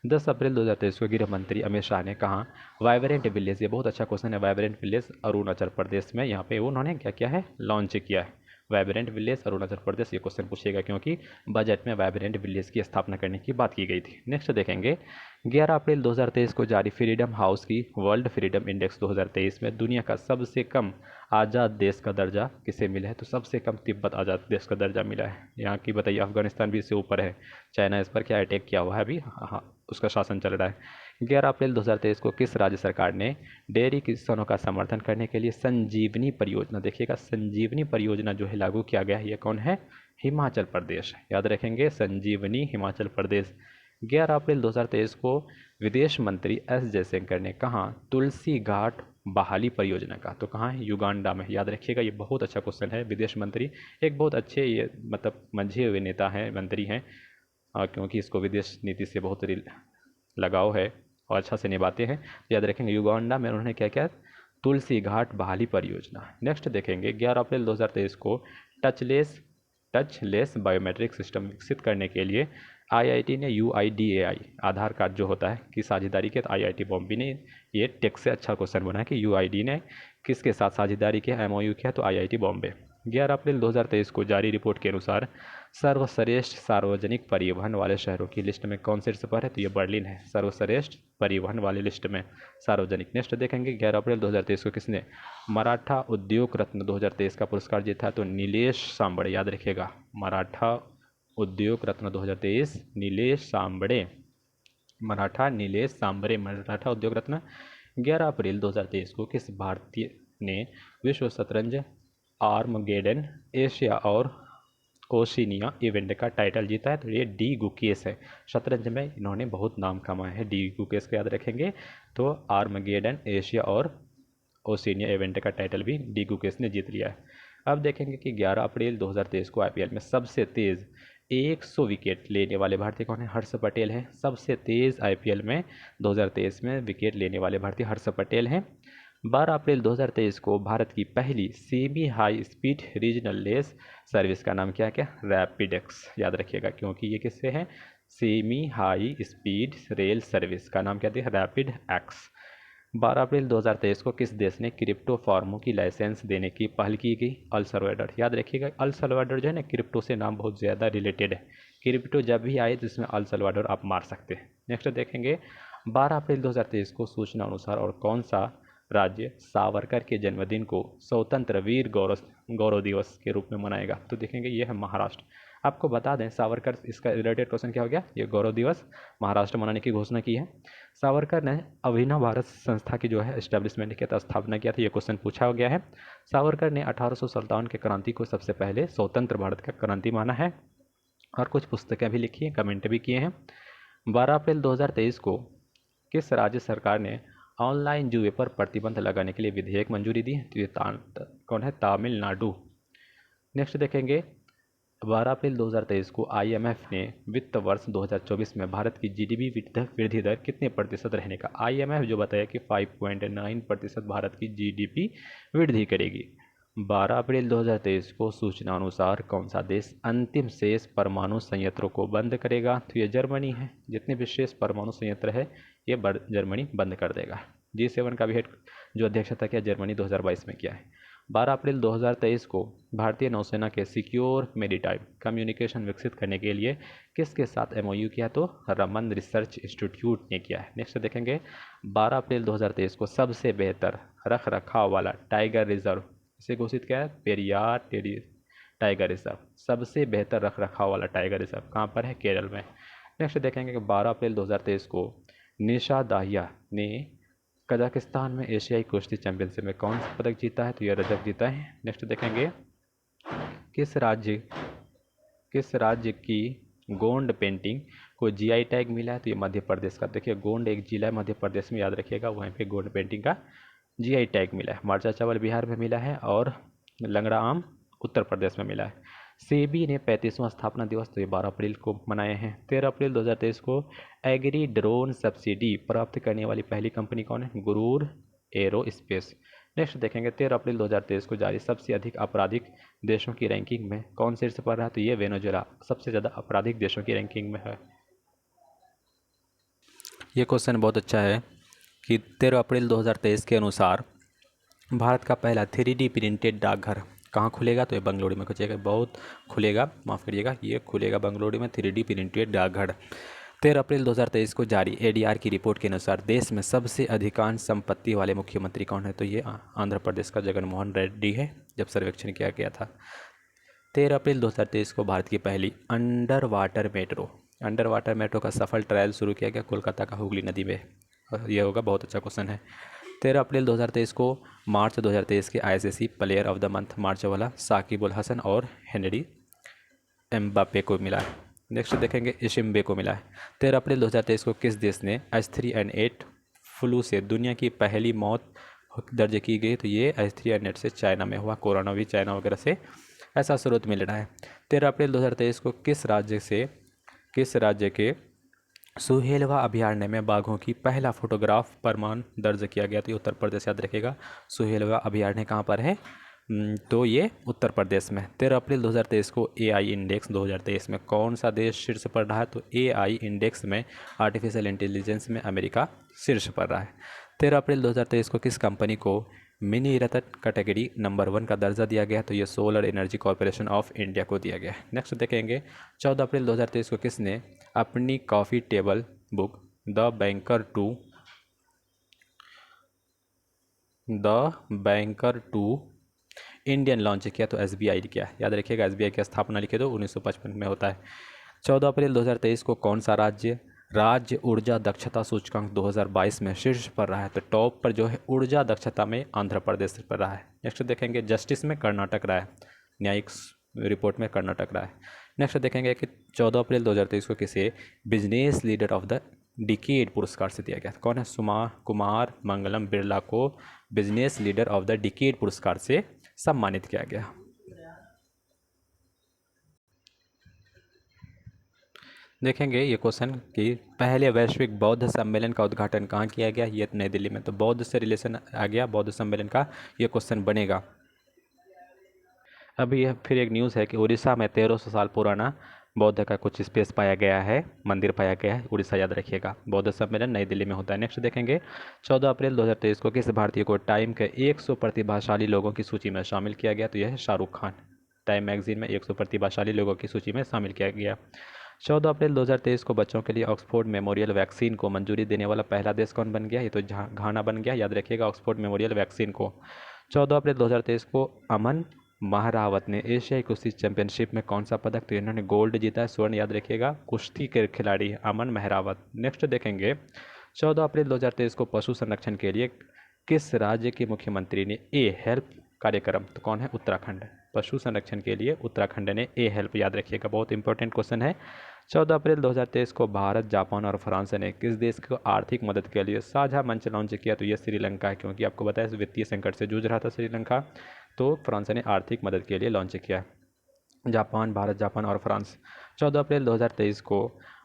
10 अप्रैल 2023 को गृह मंत्री अमित शाह ने कहा वाइब्रेंट विलेज, ये बहुत अच्छा क्वेश्चन है, वाइब्रेंट विलेज अरुणाचल प्रदेश में यहाँ पे उन्होंने क्या किया है? लॉन्च किया है। वाइब्रेंट विलेज अरुणाचल प्रदेश, ये क्वेश्चन पूछेगा क्योंकि बजट में वाइब्रेंट विलेज की स्थापना करने की बात की गई थी। नेक्स्ट देखेंगे 11 अप्रैल 2023 को जारी फ्रीडम हाउस की वर्ल्ड फ्रीडम इंडेक्स 2023 में दुनिया का सबसे कम आज़ाद देश का दर्जा किसे मिला है? तो सबसे कम तिब्बत आज़ाद देश का दर्जा मिला है। यहाँ की बताइए, अफगानिस्तान भी इससे ऊपर है, चाइना इस पर क्या अटैक किया हुआ है अभी, हाँ उसका शासन चल रहा है। 11 अप्रैल 2023 को किस राज्य सरकार ने डेयरी किसानों का समर्थन करने के लिए संजीवनी परियोजना, देखिएगा संजीवनी परियोजना जो है लागू किया गया है, ये कौन है? हिमाचल प्रदेश। याद रखेंगे संजीवनी हिमाचल प्रदेश। 11 अप्रैल 2023 को विदेश मंत्री एस जयशंकर ने कहा तुलसी घाट बहाली परियोजना का? तो कहाँ है? युगांडा में। याद रखिएगा ये बहुत अच्छा क्वेश्चन है। विदेश मंत्री एक बहुत अच्छे ये मतलब मंझे हुए नेता हैं, मंत्री हैं, क्योंकि इसको विदेश नीति से बहुत लगाव है और अच्छा से निभाते हैं। याद रखेंगे युगांडा में उन्होंने क्या किया? तुलसी घाट बहाली परियोजना। नेक्स्ट देखेंगे 11 अप्रैल 2023 को टचलेस बायोमेट्रिक सिस्टम विकसित करने के लिए आईआईटी ने UIDAI आधार कार्ड जो होता है की साझेदारी की? तो IIT बॉम्बे ने, ये टेक से अच्छा क्वेश्चन बना है कि UID ने किसके साथ साझेदारी किया? MOU किया, तो IIT बॉम्बे। 11 अप्रैल 2023 को जारी रिपोर्ट के अनुसार सर्वश्रेष्ठ सार्वजनिक परिवहन वाले शहरों की लिस्ट में कौन शीर्ष पर है? तो ये बर्लिन है, सर्वश्रेष्ठ परिवहन वाले लिस्ट में सार्वजनिक। नेक्स्ट देखेंगे 11 अप्रैल 2023 को किसने मराठा उद्योग रत्न 2023 का पुरस्कार जीता? तो नीलेश सांबड़े। याद रखिएगा मराठा उद्योग रत्न 2023 नीलेश सांबड़े, मराठा नीलेश सांबरे, मराठा उद्योग रत्न। 11 अप्रैल 2023 को किस भारतीय ने विश्व शतरंज आर्मगेडन एशिया और ओशिनिया इवेंट का टाइटल जीता है? तो ये डी गुकेश है। शतरंज में इन्होंने बहुत नाम कमाया है, डी गुकेश को याद रखेंगे। तो आर्मगेडन एशिया और ओशिनिया इवेंट का टाइटल भी डी गुकेश ने जीत लिया है। अब देखेंगे कि 11 अप्रैल 2023 को IPL में सबसे तेज़ 100 विकेट लेने वाले भारतीय कौन है? हर्ष पटेल है। सबसे तेज़ IPL में 2023 में विकेट लेने वाले भारतीय हर्ष पटेल हैं। 12 अप्रैल 2023 को भारत की पहली semi high speed regional less service का नाम क्या क्या? रैपिडेक्स। याद रखिएगा क्योंकि ये किससे है? Semi high speed rail service का नाम क्या दिया? Rapid x. 12 अप्रैल 2023 को किस देश ने क्रिप्टो फॉर्मों की लाइसेंस देने की पहल की गई? El Salvador. याद रखिएगा अल सल्वाडोर जो है ना, क्रिप्टो से नाम बहुत ज़्यादा रिलेटेड है, क्रिप्टो जब भी आए तो इसमें अल सल्वाडोर आप मार सकते हैं। नेक्स्ट देखेंगे 12 अप्रैल 2023 को सूचना अनुसार और कौन सा राज्य सावरकर के जन्मदिन को स्वतंत्र वीर गौरव दिवस के रूप में मनाएगा? तो देखेंगे ये है महाराष्ट्र। आपको बता दें सावरकर, इसका रिलेटेड क्वेश्चन क्या हो गया? ये गौरव दिवस महाराष्ट्र मनाने की घोषणा की है। सावरकर ने अभिनव भारत संस्था की जो है एस्टेब्लिशमेंट की स्थापना किया था, ये क्वेश्चन पूछा गया है। सावरकर ने 1857 के क्रांति को सबसे पहले स्वतंत्र भारत का क्रांति माना है और कुछ पुस्तकें भी लिखी हैं, कमेंट भी किए हैं। 12 अप्रैल 2023 को किस राज्य सरकार ने ऑनलाइन जुए पर प्रतिबंध लगाने के लिए विधेयक मंजूरी दी? तो ये कौन है? तमिलनाडु। नेक्स्ट देखेंगे 12 अप्रैल 2023 को IMF ने वित्त वर्ष 2024 में भारत की GDP वृद्धि दर कितने प्रतिशत रहने का? IMF जो बताया कि 5.9% भारत की GDP वृद्धि करेगी। 12 अप्रैल 2023 को सूचना अनुसार कौन सा देश अंतिम शेष परमाणु संयंत्रों को बंद करेगा? तो ये जर्मनी है। जितने भी शेष परमाणु संयंत्र है ये जर्मनी बंद कर देगा। G7 का भी हेड जो अध्यक्षता किया जर्मनी 2022 में किया है। 12 अप्रैल 2023 को भारतीय नौसेना के सिक्योर मेरीटाइम कम्युनिकेशन विकसित करने के लिए किसके साथ MOU किया? तो रमन रिसर्च इंस्टीट्यूट ने किया है। नेक्स्ट देखेंगे 12 अप्रैल 2023 को सबसे बेहतर रख रखाव वाला टाइगर रिजर्व इसे घोषित किया है पेरियार टाइगर रिजर्व। सबसे बेहतर रख रखाव वाला टाइगर रिजर्व कहाँ पर है? केरल में। नेक्स्ट देखेंगे कि 12 अप्रैल 2023 को निशा दाहिया ने कजाकिस्तान में एशियाई कुश्ती चैंपियनशिप में कौन सा पदक जीता है? तो यह रजत जीता है। नेक्स्ट देखेंगे किस राज्य की गोंड पेंटिंग को GI टैग मिला है? तो ये मध्य प्रदेश का। देखिए गोंड एक जिला है मध्य प्रदेश में, याद रखिएगा, वहीं पे गोंड पेंटिंग का GI टैग मिला है। मार्चा चावल बिहार में मिला है और लंगड़ा आम उत्तर प्रदेश में मिला है। सेबी ने 35वां स्थापना दिवस तो ये 12 अप्रैल को मनाए हैं। 13 अप्रैल 2023 को एग्री ड्रोन सब्सिडी प्राप्त करने वाली पहली कंपनी कौन है? गुरूर एरोस्पेस। नेक्स्ट देखेंगे 13 अप्रैल 2023 को जारी सबसे अधिक आपराधिक देशों की रैंकिंग में कौन शीर्ष पर रहा? तो ये वेनेजुएला सबसे ज़्यादा आपराधिक देशों की रैंकिंग में है। ये क्वेश्चन बहुत अच्छा है कि 13 अप्रैल 2023 के अनुसार भारत का पहला 3D प्रिंटेड डाकघर कहाँ खुलेगा? तो ये बंगलुरु में खुलेगा, माफ़ करिएगा, ये खुलेगा बंगलुरु में 3D प्रिंटेड डाकघर। 13 अप्रैल 2023 को जारी ADR की रिपोर्ट के अनुसार देश में सबसे अधिकांश संपत्ति वाले मुख्यमंत्री कौन है? तो ये आंध्र प्रदेश का जगनमोहन रेड्डी है, जब सर्वेक्षण किया गया था। 13 अप्रैल 2023 को भारत की पहली अंडर वाटर मेट्रो का सफल ट्रायल शुरू किया गया कोलकाता का हुगली नदी में। यह होगा बहुत अच्छा क्वेश्चन है। 13 अप्रैल 2023 को मार्च 2023 के ICC player of the month March वाला साकिब उल हसन और हेनरी एम्बापे को मिला है। नेक्स्ट देखेंगे इशिम्बे को मिला है। 13 अप्रैल 2023 को किस देश ने H3N8 फ्लू से दुनिया की पहली मौत दर्ज की गई? तो ये H3N8 से चाइना में हुआ। कोरोना भी चाइना वगैरह से ऐसा स्रोत मिल रहा है। 13 अप्रैल 2023 को किस राज्य के सुहेलवा अभयारण्य में बाघों की पहला फोटोग्राफ प्रमाण दर्ज किया गया? तो ये उत्तर प्रदेश, याद रखिएगा। सुहेलवा अभयारण्य कहाँ पर है? तो ये उत्तर प्रदेश में। 13 अप्रैल 2023 को AI इंडेक्स 2023 में कौन सा देश शीर्ष पर रहा है? तो AI इंडेक्स में आर्टिफिशियल इंटेलिजेंस में अमेरिका शीर्ष पर रहा है। 13 अप्रैल 2023 को किस कंपनी को मिनी रत्न कैटेगरी नंबर 1 का दर्जा दिया गया? तो ये solar energy corporation of India को दिया गया। नेक्स्ट देखेंगे 14 अप्रैल 2023 को किसने अपनी coffee table book the banker to Indian launch किया? तो SBI ने किया, याद रखिएगा। SBI की स्थापना लिखे दो 1955 में होता है। 14 अप्रैल 2023 को कौन सा राज्य ऊर्जा दक्षता सूचकांक 2022 में शीर्ष पर रहा है? तो टॉप पर जो है ऊर्जा दक्षता में आंध्र प्रदेश पर रहा है। नेक्स्ट देखेंगे जस्टिस में कर्नाटक रहा है, न्यायिक रिपोर्ट में कर्नाटक रहा है। नेक्स्ट देखेंगे कि 14 अप्रैल 2023 को किसे business leader of the decade पुरस्कार से दिया गया? कौन है? कुमार मंगलम बिरला को business leader of the decade पुरस्कार से सम्मानित किया गया। देखेंगे ये क्वेश्चन कि पहले वैश्विक बौद्ध सम्मेलन का उद्घाटन कहाँ किया गया? ये नई दिल्ली में। तो बौद्ध से रिलेशन आ गया, बौद्ध सम्मेलन का ये क्वेश्चन बनेगा। अभी यह फिर एक न्यूज़ है कि उड़ीसा में 1300 साल पुराना बौद्ध का कुछ स्पेस पाया गया है, मंदिर पाया गया है उड़ीसा, याद रखिएगा। बौद्ध सम्मेलन नई दिल्ली में होता है। नेक्स्ट देखेंगे 14 अप्रैल 2023 को किस भारतीय को टाइम के 100 प्रतिभाशाली लोगों की सूची में शामिल किया गया? तो यह है शाहरुख खान। टाइम मैगजीन में 100 प्रतिभाशाली लोगों की सूची में शामिल किया गया। 14 अप्रैल 2023 को बच्चों के लिए ऑक्सफोर्ड मेमोरियल वैक्सीन को मंजूरी देने वाला पहला देश कौन बन गया? ये तो घाना बन गया, याद रखिएगा ऑक्सफोर्ड मेमोरियल वैक्सीन को। 14 अप्रैल 2023 को अमन महारावत ने एशियाई कुश्ती चैंपियनशिप में कौन सा पदक? तो इन्होंने गोल्ड जीता है, स्वर्ण, याद रखिएगा। कुश्ती के खिलाड़ी अमन महारावत। नेक्स्ट देखेंगे 14 अप्रैल 2023 को पशु संरक्षण के लिए किस राज्य के मुख्यमंत्री ने हेल्प कार्यक्रम? तो कौन है? उत्तराखंड। पशु संरक्षण के लिए उत्तराखंड ने हेल्प, याद रखिएगा, बहुत इंपॉर्टेंट क्वेश्चन है। 14 अप्रैल 2023 को भारत, जापान और फ्रांस ने किस देश को आर्थिक मदद के लिए साझा मंच लॉन्च किया? तो यह श्रीलंका है, क्योंकि आपको बताया वित्तीय संकट से जूझ रहा था श्रीलंका, तो फ्रांस ने आर्थिक मदद के लिए लॉन्च किया। भारत, जापान और फ्रांस। 14 अप्रैल 2023 को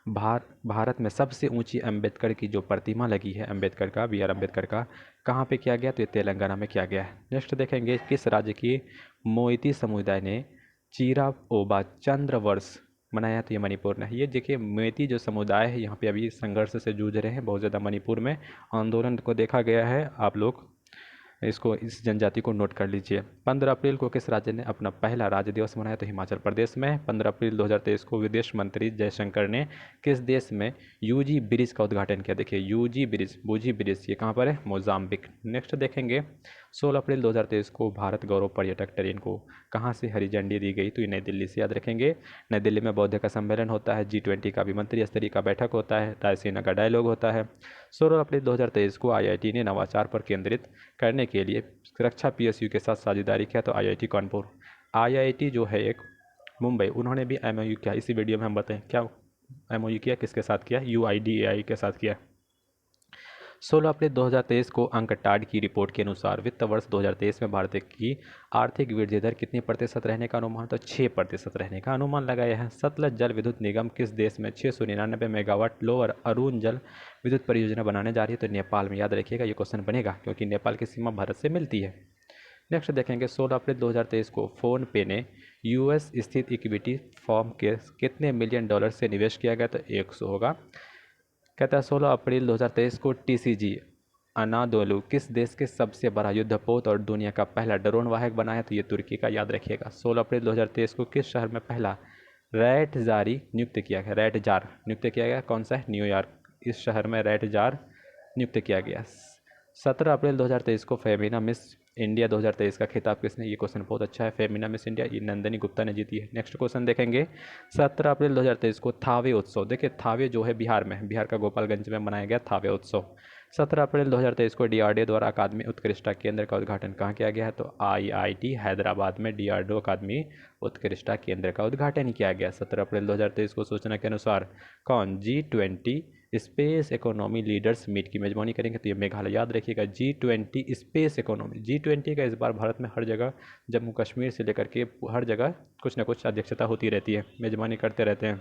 भारत में सबसे ऊंची अंबेडकर की जो प्रतिमा लगी है, अंबेडकर का, बी आर अम्बेडकर का, कहाँ पे किया गया? तो ये तेलंगाना में किया गया है। नेक्स्ट देखेंगे, किस राज्य की मोइती समुदाय ने चीरा ओबा चंद्र वर्ष मनाया? तो ये मणिपुर ने। ये देखिए, मोइती जो समुदाय है यहाँ पे अभी संघर्ष से जूझ रहे हैं बहुत ज़्यादा। मणिपुर में आंदोलन को देखा गया है। आप लोग इसको, इस जनजाति को नोट कर लीजिए। 15 अप्रैल को किस राज्य ने अपना पहला राज्य दिवस मनाया? तो हिमाचल प्रदेश में। 15 अप्रैल 2023 को विदेश मंत्री जयशंकर ने किस देश में यूजी ब्रिज का उद्घाटन किया? देखिए, यूजी ब्रिज, बूजी ब्रिज, ये कहाँ पर है? मोजाम्बिक। नेक्स्ट देखेंगे, 16 अप्रैल 2023 को भारत गौरव पर्यटक ट्रेन को कहाँ से हरी झंडी दी गई? तो ये नई दिल्ली से, याद रखेंगे। नई दिल्ली में बौद्ध का सम्मेलन होता है, G20 का भी मंत्री स्तरीय का बैठक होता है, रायसीना का डायलॉग होता है। 16 अप्रैल 2023 को IIT ने नवाचार पर केंद्रित करने के लिए रक्षा PSU के साथ साझेदारी किया। तो IIT कानपुर। IIT जो है एक मुंबई, उन्होंने भी MOU किया। इसी वीडियो में हम बताएं क्या MOU किया, किसके साथ किया? UIDAI के साथ किया। 16 अप्रैल 2023 को अंकटाड की रिपोर्ट के अनुसार वित्त वर्ष 2023 में भारत की आर्थिक वृद्धि दर कितनी प्रतिशत रहने का अनुमान? तो 6% रहने का अनुमान लगाया है। सतलज जल विद्युत निगम किस देश में 699 मेगावाट लोअर अरुण जल विद्युत परियोजना बनाने जा रही है? तो नेपाल में। याद रखिएगा, ये क्वेश्चन बनेगा क्योंकि नेपाल की सीमा भारत से मिलती है। नेक्स्ट देखेंगे, 16 अप्रैल 2023 को फ़ोन पे ने US स्थित इक्विटी फॉर्म के कितने मिलियन डॉलर से निवेश किया गया? तो 100 होगा। कहता है 16 अप्रैल 2023 को TCG अनादोलू किस देश के सबसे बड़ा युद्धपोत और दुनिया का पहला ड्रोन वाहक बना है? तो ये तुर्की का। याद रखिएगा। 16 अप्रैल 2023 को किस शहर में पहला रैट जारी नियुक्त किया गया? रैट जार नियुक्त किया गया। कौन सा है? न्यूयॉर्क। इस शहर में रैट जार नियुक्त किया गया। 17 अप्रैल 2023 को फेमिना मिस इंडिया 2023 का खिताब किसने? ये क्वेश्चन बहुत अच्छा है। फेमिना मिस इंडिया ये नंदिनी गुप्ता ने जीती है। नेक्स्ट क्वेश्चन देखेंगे, 17 अप्रैल 2023 को थावे उत्सव, देखिए थावे जो है बिहार में, बिहार का गोपालगंज में मनाया गया थावे उत्सव। 17 अप्रैल 2023 को DRDO द्वारा अकादमी उत्कृष्टता केंद्र का उद्घाटन कहाँ किया गया है? तो IIT हैदराबाद में DRDO अकादमी उत्कृष्टता केंद्र का उद्घाटन किया गया। 17 अप्रैल 2023 को सूचना के अनुसार कौन G20 space economy leaders meet की मेजबानी करेंगे? तो ये मेघालय। याद रखिएगा, G20 स्पेस इकोनॉमी। G20 का इस बार भारत में हर जगह, जम्मू कश्मीर से लेकर के हर जगह कुछ ना कुछ अध्यक्षता होती रहती है, मेजबानी करते रहते हैं।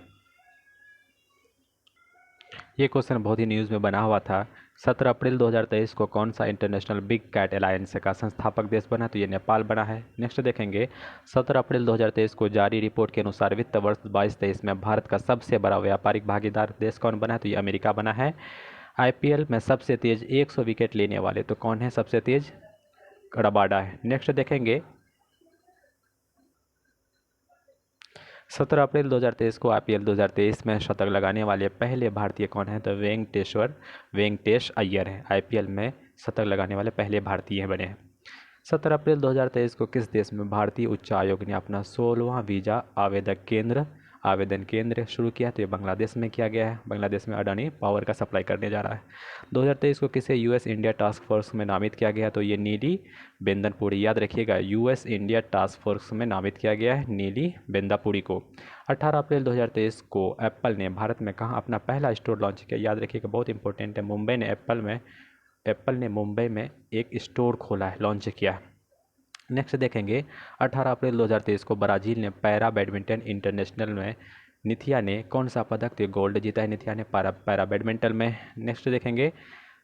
ये क्वेश्चन बहुत ही न्यूज़ में बना हुआ था। 17 अप्रैल 2023 को कौन सा इंटरनेशनल बिग कैट अलायंस का संस्थापक देश बना? तो ये नेपाल बना है। नेक्स्ट देखेंगे, 17 अप्रैल 2023 को जारी रिपोर्ट के अनुसार वित्त वर्ष 22-23 में भारत का सबसे बड़ा व्यापारिक भागीदार देश कौन बना है? तो ये अमेरिका बना है। IPL में सबसे तेज 100 विकेट लेने वाले तो कौन है सबसे तेज? रबाडा है। नेक्स्ट देखेंगे, 17 अप्रैल 2023 को IPL 2023 में शतक लगाने वाले पहले भारतीय कौन है? तो वेंकटेश अय्यर है। IPL में शतक लगाने वाले पहले भारतीय बने हैं। 17 अप्रैल 2023 को किस देश में भारतीय उच्च आयोग ने अपना 16वां वीज़ा आवेदन केंद्र शुरू किया? तो ये बांग्लादेश में किया गया है। बांग्लादेश में अडानी पावर का सप्लाई करने जा रहा है। 2023 को किसे US इंडिया टास्क फोर्स में नामित किया गया? तो ये नीली बेंदनपुरी। याद रखिएगा, US इंडिया टास्क फोर्स में नामित किया गया है नीली बेंदापुरी को। 18 अप्रैल 2023 को एप्पल ने भारत में कहाँ अपना पहला स्टोर लॉन्च किया? याद रखिएगा, बहुत इंपॉर्टेंट है। एप्पल ने मुंबई में एक स्टोर खोला है, लॉन्च किया है। नेक्स्ट देखेंगे, 18 अप्रैल 2023 को ब्राज़ील ने पैरा बैडमिंटन इंटरनेशनल में निथिया ने कौन सा पदक? तो गोल्ड जीता है निथिया ने पैरा बैडमिंटन में। नेक्स्ट देखेंगे,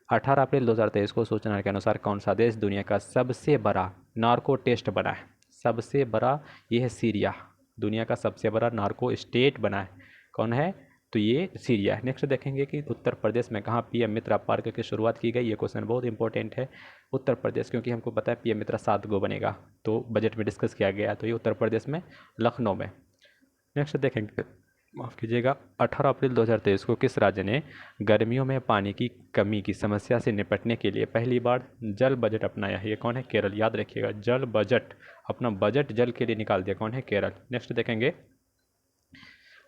18 अप्रैल 2023 को सूचना के अनुसार कौन सा देश दुनिया का सबसे बड़ा नार्को टेस्ट बना है? सबसे बड़ा ये है सीरिया, दुनिया का सबसे बड़ा नार्को स्टेट बना है। कौन है? तो ये सीरिया है। नेक्स्ट देखेंगे कि उत्तर प्रदेश में कहाँ PM मित्रा पार्क की शुरुआत की गई? ये क्वेश्चन बहुत इंपॉर्टेंट है। उत्तर प्रदेश, क्योंकि हमको पता है PM मित्रा 7 गो बनेगा, तो बजट में डिस्कस किया गया, तो ये उत्तर प्रदेश में लखनऊ में। नेक्स्ट देखेंगे, माफ़ कीजिएगा, 18 अप्रैल 2023 को किस राज्य ने गर्मियों में पानी की कमी की समस्या से निपटने के लिए पहली बार जल बजट अपनाया है? ये कौन है? केरल। याद रखिएगा, जल बजट, अपना बजट जल के लिए निकाल दिया। कौन है? केरल। नेक्स्ट देखेंगे,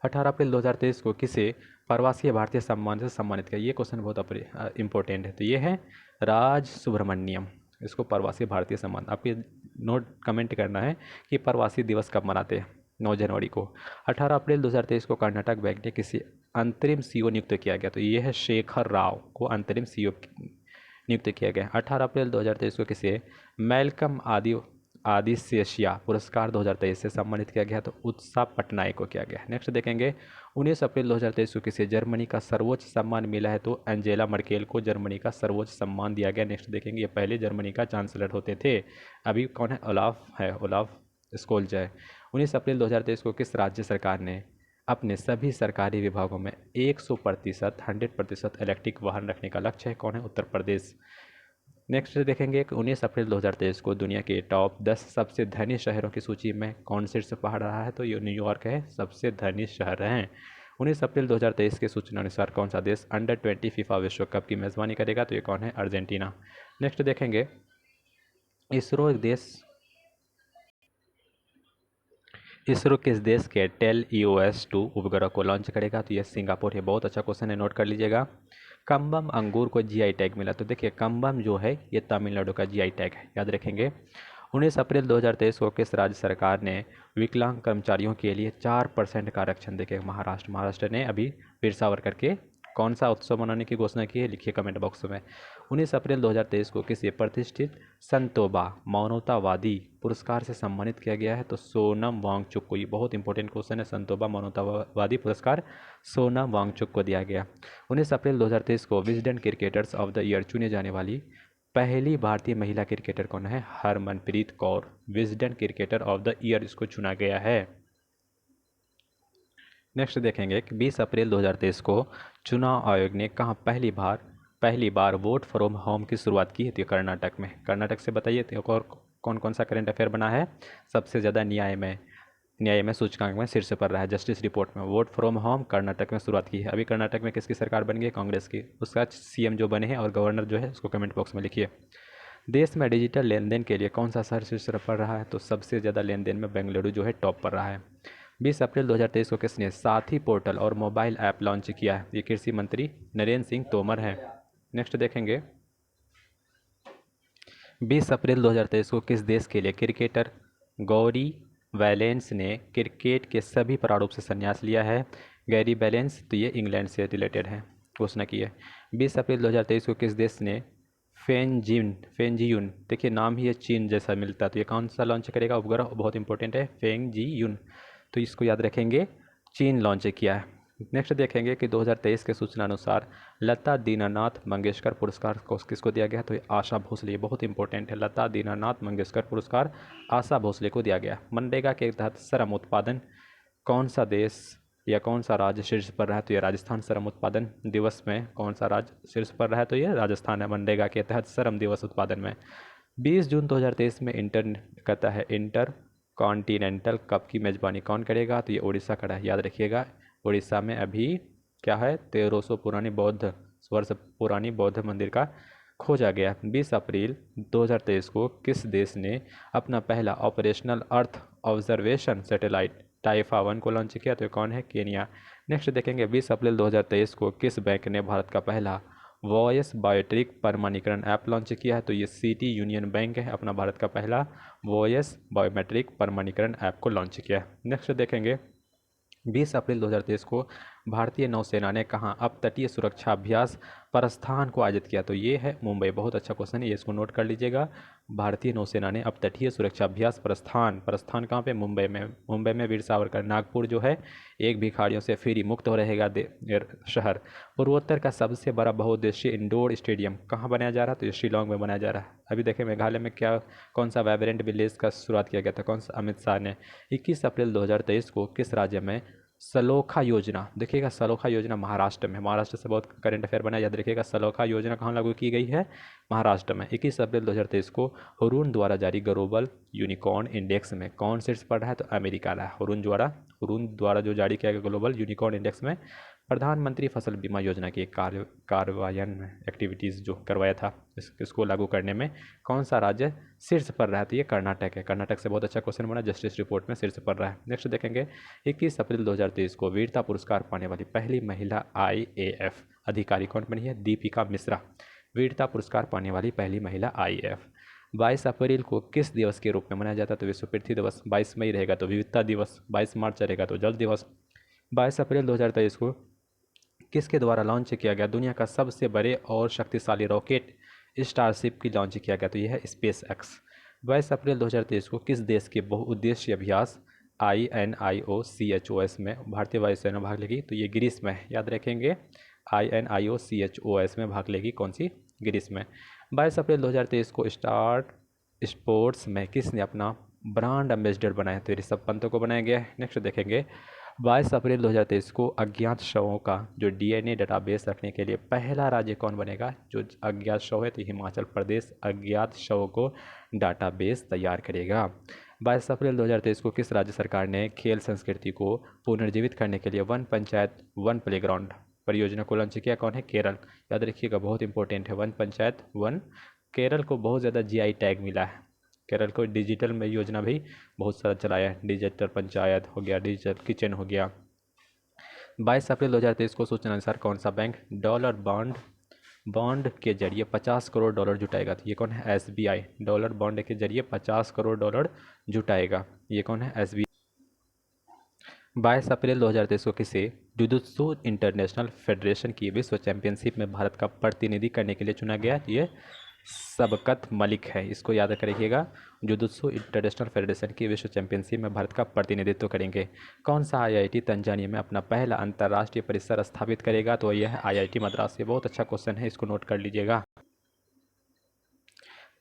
18 अप्रैल 2023 को किसे प्रवासी भारतीय सम्मान से सम्मानित किया? ये क्वेश्चन बहुत इंपॉर्टेंट है। तो ये है राज सुब्रमण्यम, इसको प्रवासी भारतीय सम्मान। आपके नोट कमेंट करना है कि प्रवासी दिवस कब मनाते हैं? 9 जनवरी को। 18 अप्रैल 2023 को कर्नाटक बैंक ने किसी अंतरिम CEO नियुक्त किया गया? तो ये है शेखर राव को अंतरिम CEO नियुक्त किया गया। 18 अप्रैल 2023 को किसे मैल्कम आदिशेषिया पुरस्कार 2023 से सम्मानित किया गया, तो उत्साह पटनायक को किया गया। नेक्स्ट देखेंगे 19 अप्रैल 2023 को किसे जर्मनी का सर्वोच्च सम्मान मिला है, तो एंजेला मर्केल को जर्मनी का सर्वोच्च सम्मान दिया गया। नेक्स्ट देखेंगे ये पहले जर्मनी का चांसलर होते थे, अभी कौन है, ओलाफ स्कोल्ज है। 19 अप्रैल 2023 को किस राज्य सरकार ने अपने सभी सरकारी विभागों में 100% इलेक्ट्रिक वाहन रखने का लक्ष्य है, कौन है, उत्तर प्रदेश। नेक्स्ट देखेंगे कि 19 अप्रैल 2023 को दुनिया के टॉप 10 सबसे धनी शहरों की सूची में कौन शीर्ष पा रहा है, तो ये न्यूयॉर्क है, सबसे धनी शहर हैं। 19 अप्रैल 2023 के सूचना अनुसार कौन सा देश अंडर-20 फीफा विश्व कप की मेज़बानी करेगा, तो ये कौन है, अर्जेंटीना। नेक्स्ट देखेंगे इसरो किस देश के टेल EOS-2 उपग्रह को लॉन्च करेगा, तो यह सिंगापुर है। बहुत अच्छा क्वेश्चन है, नोट कर लीजिएगा। कम्बम अंगूर को GI टैग मिला, तो देखिए कम्बम जो है ये तमिलनाडु का GI टैग है, याद रखेंगे। 19 अप्रैल 2023 को किस राज्य सरकार ने विकलांग कर्मचारियों के लिए 4% का आरक्षण, देखिए महाराष्ट्र ने अभी वीर सावरकर के कौन सा उत्सव मनाने की घोषणा की है, लिखिए कमेंट बॉक्स में। 19 अप्रैल 2023 को किसी प्रतिष्ठित संतोबा मानवतावादी पुरस्कार से सम्मानित किया गया है, तो सोनम वांगचुक को। ये बहुत इंपॉर्टेंट क्वेश्चन है, संतोबा मानवतावादी पुरस्कार सोनम वांगचुक को दिया गया। 19 अप्रैल 2023 को Wisden cricketers of the year चुने जाने वाली पहली भारतीय महिला क्रिकेटर कौन है, Harmanpreet Kaur. Wisden cricketer of the year इसको चुना गया है। नेक्स्ट देखेंगे कि 20 अप्रैल 2023 को चुनाव आयोग ने कहाँ पहली बार वोट फ्रॉम होम की शुरुआत की थी, कर्नाटक में। कर्नाटक से बताइए तो और कौन कौन सा करंट अफेयर बना है, सबसे ज़्यादा न्याय में सूचकांक में शीर्ष पर रहा है, जस्टिस रिपोर्ट में। वोट फ्रॉम होम कर्नाटक में शुरुआत की है। अभी कर्नाटक में किसकी सरकार बन गई, कांग्रेस की। उसका CM जो बने हैं और गवर्नर जो है उसको कमेंट बॉक्स में लिखिए। देश में डिजिटल लेन देन के लिए कौन सा शहर शीर्ष पर रहा है, तो सबसे ज़्यादा लेन देन में बेंगलुरु जो है टॉप पर रहा है। 20 अप्रैल 2023 को किसने साथी पोर्टल और मोबाइल ऐप लॉन्च किया है, ये कृषि मंत्री नरेंद्र सिंह तोमर हैं। नेक्स्ट देखेंगे 20 अप्रैल 2023 को किस देश के लिए क्रिकेटर गौरी वैलेंस ने क्रिकेट के सभी प्रारूप से संन्यास लिया है, गैरी बैलेंस, तो ये इंग्लैंड से रिलेटेड है, घोषणा की है। 20 अप्रैल 2023 को किस देश ने फेंगजियुन, देखिए नाम ही है चीन जैसा मिलता है, तो ये कौन सा लॉन्च करेगा उपग्रह, बहुत इंपॉर्टेंट है, फेंगजियुन, तो इसको याद रखेंगे, चीन लॉन्च किया है। नेक्स्ट देखेंगे कि 2023 के सूचना अनुसार लता दीनानाथ मंगेशकर पुरस्कार को किसको दिया गया, तो ये आशा भोसले, बहुत इंपॉर्टेंट है, लता दीनानाथ मंगेशकर पुरस्कार आशा भोसले को दिया गया। मनरेगा के तहत श्रम उत्पादन कौन सा देश या कौन सा राज्य शीर्ष पर रहा, तो ये राजस्थान। श्रम उत्पादन दिवस में कौन सा राज्य शीर्ष पर रहा, तो ये राजस्थान है, मनरेगा के तहत श्रम दिवस उत्पादन में। 20 जून 2023 में इंटर कॉन्टिनेंटल कप की मेज़बानी कौन करेगा, तो ये उड़ीसा करा है, याद रखिएगा। उड़ीसा में अभी क्या है, 1300 वर्ष पुरानी बौद्ध मंदिर का खोजा गया। 20 अप्रैल 2023 को किस देश ने अपना पहला ऑपरेशनल अर्थ ऑब्जर्वेशन सैटेलाइट टाइफा 1 को लॉन्च किया, तो कौन है, केनिया। नेक्स्ट देखेंगे 20 अप्रैल 2023 को किस बैंक ने भारत का पहला वॉयस बायोमेट्रिक प्रमाणीकरण ऐप लॉन्च किया है, तो ये सिटी यूनियन बैंक है, अपना भारत का पहला वॉयस बायोमेट्रिक प्रमाणीकरण ऐप को लॉन्च किया। नेक्स्ट देखेंगे 20 अप्रैल 2023 को भारतीय नौसेना ने कहाँ अपतटीय सुरक्षा अभ्यास प्रस्थान को आयोजित किया, तो ये है मुंबई। बहुत अच्छा क्वेश्चन है, ये इसको नोट कर लीजिएगा। भारतीय नौसेना ने अपतटीय सुरक्षा अभ्यास प्रस्थान कहाँ पे, मुंबई में वीर सावरकर। नागपुर जो है एक भिखारियों से फ्री मुक्त हो रहेगा शहर। पूर्वोत्तर का सबसे बड़ा बहुउद्देशीय इंडोर स्टेडियम कहाँ बनाया जा रहा है, तो ये शिलोंग में बनाया जा रहा है। अभी देखें मेघालय में कौन सा वाइब्रेंट विलेज का शुरुआत किया गया था, कौन सा, अमित शाह ने। 21 अप्रैल 2023 को किस राज्य में सलोखा योजना, देखिएगा सलोखा योजना महाराष्ट्र में, महाराष्ट्र से बहुत करंट अफेयर बना, याद रखिएगा। सलोखा योजना कहाँ लागू की गई है, महाराष्ट्र में। 21 अप्रैल 2023 को हुरून द्वारा जारी ग्लोबल यूनिकॉर्न इंडेक्स में कौन शीर्ष पर रहा है, तो अमेरिका रहा। हुरून द्वारा जो जारी किया गया ग्लोबल यूनिकॉर्न इंडेक्स में प्रधानमंत्री फसल बीमा योजना की कार्यान्वयन एक्टिविटीज़ जो करवाया था, इसको लागू करने में कौन सा राज्य शीर्ष पर रहा, तो ये कर्नाटक है। कर्नाटक से बहुत अच्छा क्वेश्चन बना, जस्टिस रिपोर्ट में शीर्ष पर रहा है। नेक्स्ट देखेंगे 21 अप्रैल 2023 को वीरता पुरस्कार पाने वाली पहली महिला IAF अधिकारी कौन बनी है, दीपिका मिश्रा। वीरता पुरस्कार पाने वाली पहली महिला IAF। 22 अप्रैल को किस दिवस के रूप में मनाया जाता है, तो विश्व पृथ्वी दिवस। 22 मई रहेगा तो विविधता दिवस, 22 मार्च रहेगा तो जल दिवस। 22 अप्रैल 2023 को किसके द्वारा लॉन्च किया गया दुनिया का सबसे बड़े और शक्तिशाली रॉकेट स्टारशिप की लॉन्च किया गया, तो यह है SpaceX। 22 अप्रैल 2023 को किस देश के बहुउद्देशीय अभ्यास INIOCHOS में भारतीय वायुसेना भाग लेगी? तो ये ग्रीस में है, याद रखेंगे। INIOCHOS में भाग लेगी, कौन सी? ग्रीस में। 22 अप्रैल 2023 को स्टार स्पोर्ट्स में किसने अपना ब्रांड एम्बेसडर बनाया? तो ऋषभ पंत को बनाया गया है। नेक्स्ट देखेंगे 22 अप्रैल 2023 को अज्ञात शवों का जो DNA डेटाबेस रखने के लिए पहला राज्य कौन बनेगा? जो अज्ञात शव है तो हिमाचल प्रदेश अज्ञात शवों को डाटाबेस तैयार करेगा। 22 अप्रैल 2023 को किस राज्य सरकार ने खेल संस्कृति को पुनर्जीवित करने के लिए वन पंचायत वन प्लेग्राउंड परियोजना को लॉन्च किया? कौन है? केरल। याद रखिएगा, बहुत इंपॉर्टेंट है। वन पंचायत वन, केरल को बहुत ज़्यादा GI टैग मिला है। केरल को डिजिटल में योजना भी बहुत सारा चलाया है, डिजिटल पंचायत हो गया, डिजिटल किचन हो गया। 22 अप्रैल 2023 को सूचना अनुसार कौन सा बैंक डॉलर बॉन्ड के जरिए 50 करोड़ डॉलर जुटाएगा? तो ये कौन है? SBI। डॉलर बॉन्ड के जरिए 50 करोड़ डॉलर जुटाएगा, ये कौन है? SBI। 22 अप्रैल 2023 को किसे जुजुत्सु इंटरनेशनल फेडरेशन की विश्व चैंपियनशिप में भारत का प्रतिनिधि करने के लिए चुना गया? ये सबकत मलिक है, इसको याद रखिएगा। जुजुत्सु इंटरनेशनल फेडरेशन की विश्व चैंपियनशिप में भारत का प्रतिनिधित्व करेंगे। कौन सा IIT तंजानिया में अपना पहला अंतर्राष्ट्रीय परिसर स्थापित करेगा? तो यह IIT मद्रास। ये बहुत अच्छा क्वेश्चन है, इसको नोट कर लीजिएगा।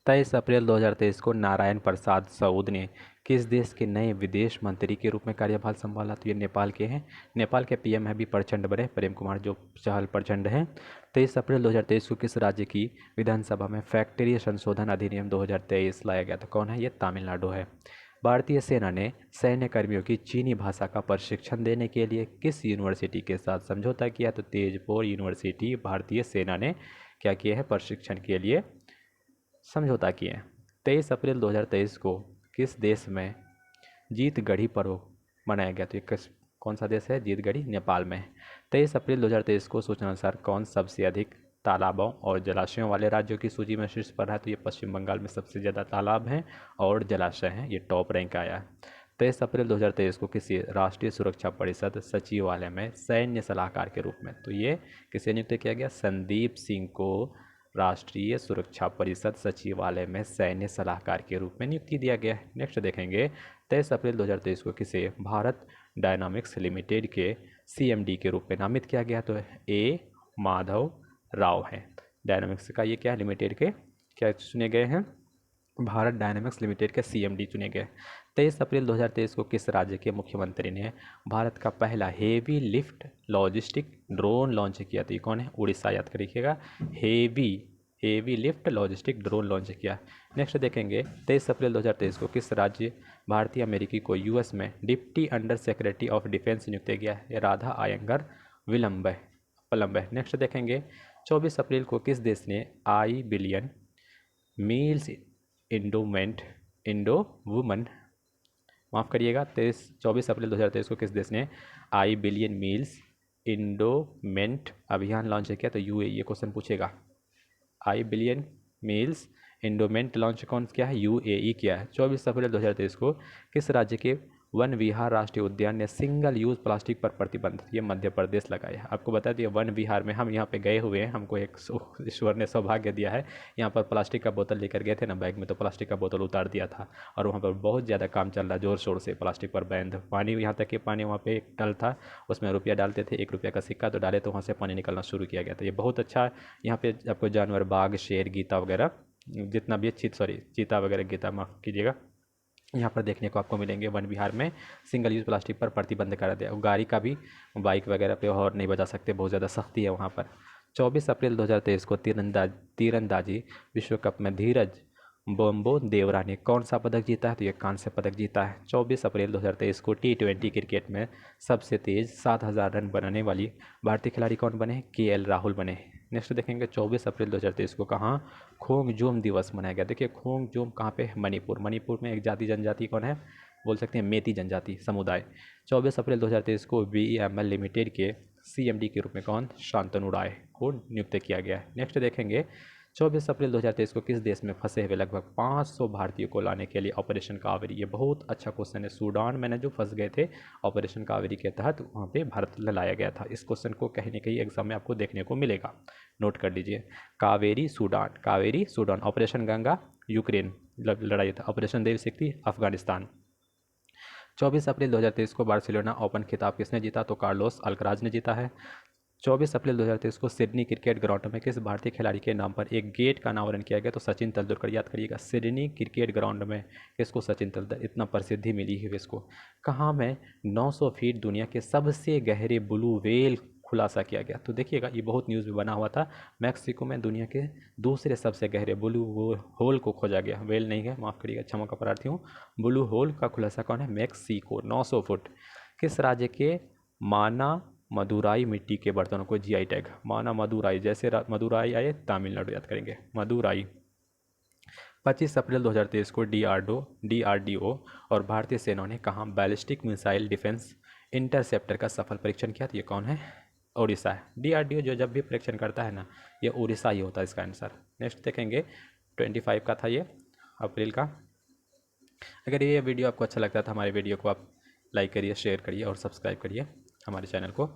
23 अप्रैल 2023 को नारायण प्रसाद सऊद ने किस देश के नए विदेश मंत्री के रूप में कार्यभार संभाला? तो ये नेपाल के हैं। नेपाल के PM है भी प्रचंड बड़े प्रेम कुमार जो चहल प्रचंड हैं। 23 अप्रैल 2023 को किस राज्य की विधानसभा में फैक्ट्री संशोधन अधिनियम 2023 लाया गया? तो कौन है? ये तमिलनाडु है। भारतीय सेना ने सैन्य कर्मियों की चीनी भाषा का प्रशिक्षण देने के लिए किस यूनिवर्सिटी के साथ समझौता किया? तो तेजपुर यूनिवर्सिटी भारतीय सेना ने क्या किया है? प्रशिक्षण के लिए समझौता किए हैं। 23 अप्रैल 2023 को किस देश में जीतगढ़ी पर्व मनाया गया? तो ये कौन सा देश है? जीतगढ़ी नेपाल में। 23 अप्रैल 2023 को सूचना अनुसार कौन सबसे अधिक तालाबों और जलाशयों वाले राज्यों की सूची में शीर्ष पर है? तो ये पश्चिम बंगाल में सबसे ज़्यादा तालाब हैं और जलाशय हैं, ये टॉप रैंक आया है। 23 अप्रैल 2023 को किसी राष्ट्रीय सुरक्षा परिषद सचिवालय में सैन्य सलाहकार के रूप में, तो ये किसे नियुक्त किया गया? संदीप सिंह को राष्ट्रीय सुरक्षा परिषद सचिवालय में सैन्य सलाहकार के रूप में नियुक्ति दिया गया है। नेक्स्ट देखेंगे 23 अप्रैल 2023 को किसे भारत डायनामिक्स लिमिटेड के CMD के रूप में नामित किया गया? तो A माधव राव है। डायनामिक्स का ये क्या है? लिमिटेड के क्या चुने गए हैं? भारत डायनामिक्स लिमिटेड के CMD चुने गए। 23 अप्रैल 2023 को किस राज्य के मुख्यमंत्री ने भारत का पहला heavy lift logistic drone launch किया? तो ये कौन है? उड़ीसा, याद करिएगा। Heavy lift logistic drone launch किया। नेक्स्ट देखेंगे 23 अप्रैल 2023 को किस राज्य भारतीय अमेरिकी को US में deputy under secretary of defence नियुक्त किया है? राधा आयंगर पलम्ब है। नेक्स्ट देखेंगे 24 अप्रैल को किस देश ने I billion meals Indo woman माफ़ करिएगा 24 अप्रैल 2023 को किस देश ने I बिलियन मील्स इंडोमेंट अभियान लॉन्च किया? तो UAE। ये क्वेश्चन पूछेगा। I billion meals endowment launch कौन किया है? UAE किया है। 24 अप्रैल 2023 को किस राज्य के वन विहार राष्ट्रीय उद्यान ने सिंगल यूज़ प्लास्टिक पर प्रतिबंध? ये मध्य प्रदेश लगाया है। आपको बता दिए वन विहार में हम यहाँ पे गए हुए हैं, हमको एक ईश्वर ने सौभाग्य दिया है। यहाँ पर प्लास्टिक का बोतल लेकर गए थे ना बैग में, तो प्लास्टिक का बोतल उतार दिया था और वहाँ पर बहुत ज़्यादा काम चल रहा ज़ोर शोर से प्लास्टिक पर बैन। पानी यहाँ तक कि पानी वहाँ पर एक टल था, उसमें रुपया डालते थे, 1 रुपये का सिक्का तो डाले तो वहाँ से पानी निकलना शुरू किया गया था। ये बहुत अच्छा यहाँ पे आपको जानवर बाघ शेर गीता वगैरह जितना भी चीता वगैरह गीता माफ़ कीजिएगा यहाँ पर देखने को आपको मिलेंगे। वन विहार में सिंगल यूज़ प्लास्टिक पर प्रतिबंध कर दिया। गाड़ी का भी बाइक वगैरह पे और नहीं बजा सकते, बहुत ज़्यादा सख्ती है वहाँ पर। 24 अप्रैल 2023 को तीरंदाजी विश्व कप में धीरज बोम्बो देवरा ने कौन सा पदक जीता है? तो ये कांस्य पदक जीता है। 24 अप्रैल 2023 को T20 क्रिकेट में सबसे तेज़ 7000 रन बनाने वाली भारतीय खिलाड़ी कौन बने? KL राहुल बने। नेक्स्ट देखेंगे 24 अप्रैल 2023 को कहाँ खोंगजोम दिवस मनाया गया? देखिए खोंगजोम कहाँ पे? मणिपुर में एक जाति जनजाति कौन है? बोल सकते हैं मेती जनजाति समुदाय। 24 अप्रैल 2023 को BEML लिमिटेड के CMD के रूप में कौन? शांतनु राय को नियुक्त किया गया है। नेक्स्ट देखेंगे 24 अप्रैल 2023 को किस देश में फंसे हुए लगभग 500 भारतीयों को लाने के लिए ऑपरेशन कावेरी, ये बहुत अच्छा क्वेश्चन है। सूडान में जो फंस गए थे ऑपरेशन कावेरी के तहत, वहाँ पे भारत लाया गया था। इस क्वेश्चन को कहीं ना कहीं एग्जाम में आपको देखने को मिलेगा, नोट कर लीजिए। Kaveri Sudan, operation Ganga Ukraine लड़ाई था, ऑपरेशन देव शक्ति अफगानिस्तान। 24 अप्रैल 2023 को बार्सिलोना ओपन खिताब किसने जीता? तो कार्लोस अल्कराज ने जीता है। 24 अप्रैल 2023 को सिडनी क्रिकेट ग्राउंड में किस भारतीय खिलाड़ी के नाम पर एक गेट का अनावरण किया गया? तो सचिन तेंदुलकर। याद करिएगा, सिडनी क्रिकेट ग्राउंड में किसको? सचिन तेंदुलकर। इतना प्रसिद्धि मिली है इसको। कहाँ में 900 फीट दुनिया के सबसे गहरे ब्लू व्हेल खुलासा किया गया? तो देखिएगा, ये बहुत न्यूज़ में बना हुआ था। मैक्सिको में दुनिया के दूसरे सबसे गहरे ब्लू होल को खोजा गया, व्हेल नहीं है, माफ़ करिएगा, क्षमा का प्रार्थी हूँ। ब्लू होल का खुलासा कौन है? Mexico, 900 foot. किस राज्य के माना मदुराई मिट्टी के बर्तनों को जीआई टैग? माना मदुराई, जैसे मदुराई आए तमिलनाडु, याद करेंगे मदुराई। 25 अप्रैल 2023 को डीआरडीओ और भारतीय सेना ने कहाँ बैलिस्टिक मिसाइल डिफेंस इंटरसेप्टर का सफल परीक्षण किया? तो ये कौन है? उड़ीसा है। डीआरडीओ जो जब भी परीक्षण करता है ना, ये उड़ीसा ही होता है इसका आंसर। नेक्स्ट देखेंगे, 25 का था ये अप्रैल का। अगर ये वीडियो आपको अच्छा लगता है तो हमारे वीडियो को आप लाइक करिए, शेयर करिए और सब्सक्राइब करिए हमारे चैनल को।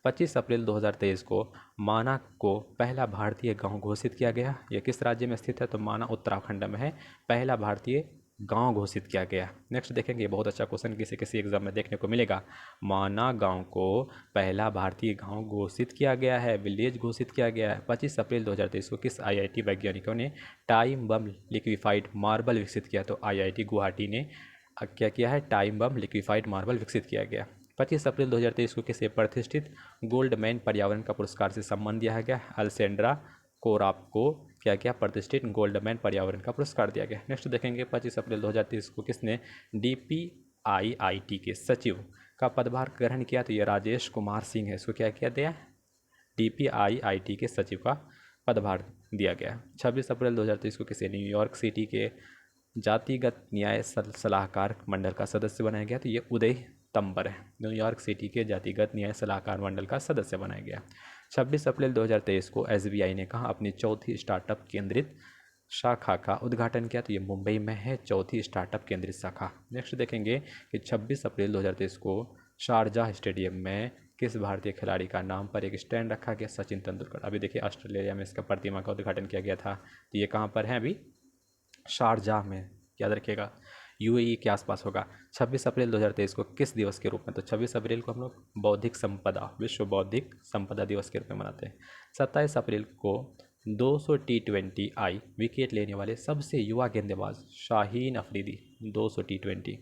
25 अप्रैल 2023 को माना को पहला भारतीय गांव घोषित किया गया। यह किस राज्य में स्थित है? तो माना उत्तराखंड में है, पहला भारतीय गांव घोषित किया गया। नेक्स्ट देखेंगे, बहुत अच्छा क्वेश्चन किसी किसी एग्जाम में देखने को मिलेगा। माना गांव को पहला भारतीय गांव घोषित किया गया है, विलेज घोषित किया गया है। 25 अप्रैल 2023 को किस आईआईटी वैज्ञानिकों ने टाइम बम लिक्विफाइड मार्बल विकसित किया? तो आईआईटी गुवाहाटी ने क्या किया है? टाइम बम लिक्विफाइड मार्बल विकसित किया गया। 25 अप्रैल 2023 को किसे प्रतिष्ठित गोल्डमैन पर्यावरण का पुरस्कार से सम्मान दिया गया? अल्सेंड्रा कोराप को क्या क्या प्रतिष्ठित गोल्डमैन पर्यावरण का पुरस्कार दिया गया। नेक्स्ट देखेंगे, 25 अप्रैल 2023 को किसने डीपीआईआईटी के सचिव का पदभार ग्रहण किया? तो ये राजेश कुमार सिंह है। इसको क्या किया गया? डीपीआईआईटी के सचिव का पदभार दिया गया। 26 अप्रैल 2023 को किसे न्यूयॉर्क सिटी के जातिगत न्याय सलाहकार मंडल का सदस्य बनाया गया? तो ये उदय तंबर है, न्यूयॉर्क सिटी के जातिगत न्याय सलाहकार मंडल का सदस्य बनाया गया। 26 अप्रैल 2023 को एसबीआई ने कहा अपनी चौथी स्टार्टअप केंद्रित शाखा का उद्घाटन किया? तो ये मुंबई में है, चौथी स्टार्टअप केंद्रित शाखा। नेक्स्ट देखेंगे कि 26 अप्रैल 2023 को शारजाह स्टेडियम में किस भारतीय खिलाड़ी का नाम पर एक स्टैंड रखा गया? सचिन तेंदुलकर। अभी देखिए, ऑस्ट्रेलिया में इसका प्रतिमा का उद्घाटन किया गया था। तो ये कहाँ पर है? अभी शारजाह में, याद रखिएगा, यूएई के आसपास होगा। 26 अप्रैल 2023 को किस दिवस के रूप में? तो 26 अप्रैल को हम लोग बौद्धिक संपदा, विश्व बौद्धिक संपदा दिवस के रूप में मनाते हैं। 27 अप्रैल को 200 T20 आई विकेट लेने वाले सबसे युवा गेंदबाज शाहीन अफरीदी, 200 T20।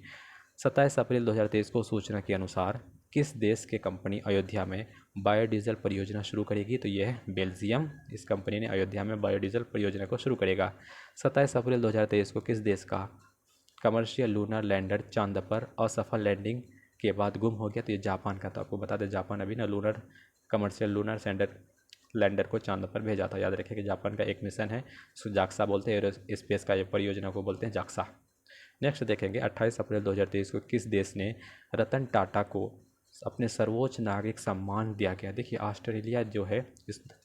27 अप्रैल 2023 को सूचना के अनुसार किस देश के कंपनी अयोध्या में बायोडीजल परियोजना शुरू करेगी? तो यह है बेल्जियम। इस कंपनी ने अयोध्या में बायोडीजल परियोजना को शुरू करेगा। 27 अप्रैल 2023 को किस देश का कमर्शियल लूनर लैंडर चांद पर असफल लैंडिंग के बाद गुम हो गया? तो ये जापान का था। आपको बता दें, जापान अभी ना कमर्शियल लूनर लैंडर को चांद पर भेजा था। याद रखिए कि जापान का एक मिशन है, उसको जाक्सा बोलते हैं, एरो स्पेस का ये परियोजना को बोलते हैं जाक्सा। नेक्स्ट देखेंगे, 28 अप्रैल 2023 को किस देश ने रतन टाटा को अपने सर्वोच्च नागरिक सम्मान दिया गया? देखिए, ऑस्ट्रेलिया जो है,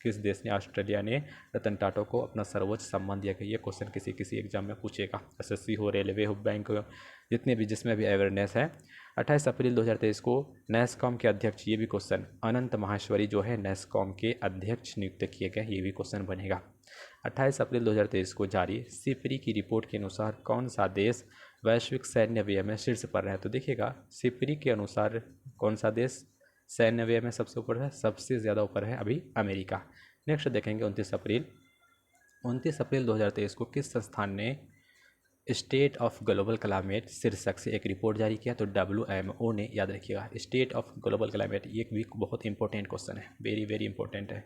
किस देश ने, ऑस्ट्रेलिया ने रतन टाटा को अपना सर्वोच्च सम्मान दिया गया। ये क्वेश्चन किसी किसी एग्जाम में पूछेगा, एसएससी हो, रेलवे हो, बैंक हो, जितने भी जिसमें भी अवेयरनेस है। 28 अप्रैल 2023 को नैसकॉम के अध्यक्ष, ये भी क्वेश्चन, अनंत माहेश्वरी जो है नैसकॉम के अध्यक्ष नियुक्त किए गए, ये भी क्वेश्चन बनेगा। 28 अप्रैल 2023 को जारी सिपरी की रिपोर्ट के अनुसार कौन सा देश वैश्विक सैन्य व्यय में शीर्ष पर है? तो देखिएगा, सिपरी के अनुसार कौन सा देश सैन्य व्यय में सबसे ऊपर है? सबसे ज़्यादा ऊपर है अभी अमेरिका। नेक्स्ट देखेंगे, 29 अप्रैल 2023 को किस संस्थान ने स्टेट ऑफ ग्लोबल क्लाइमेट शीर्षक से एक रिपोर्ट जारी किया? तो WMO ने। याद रखिएगा, स्टेट ऑफ ग्लोबल क्लाइमेट, ये भी बहुत इंपॉर्टेंट क्वेश्चन है, वेरी वेरी इंपॉर्टेंट है।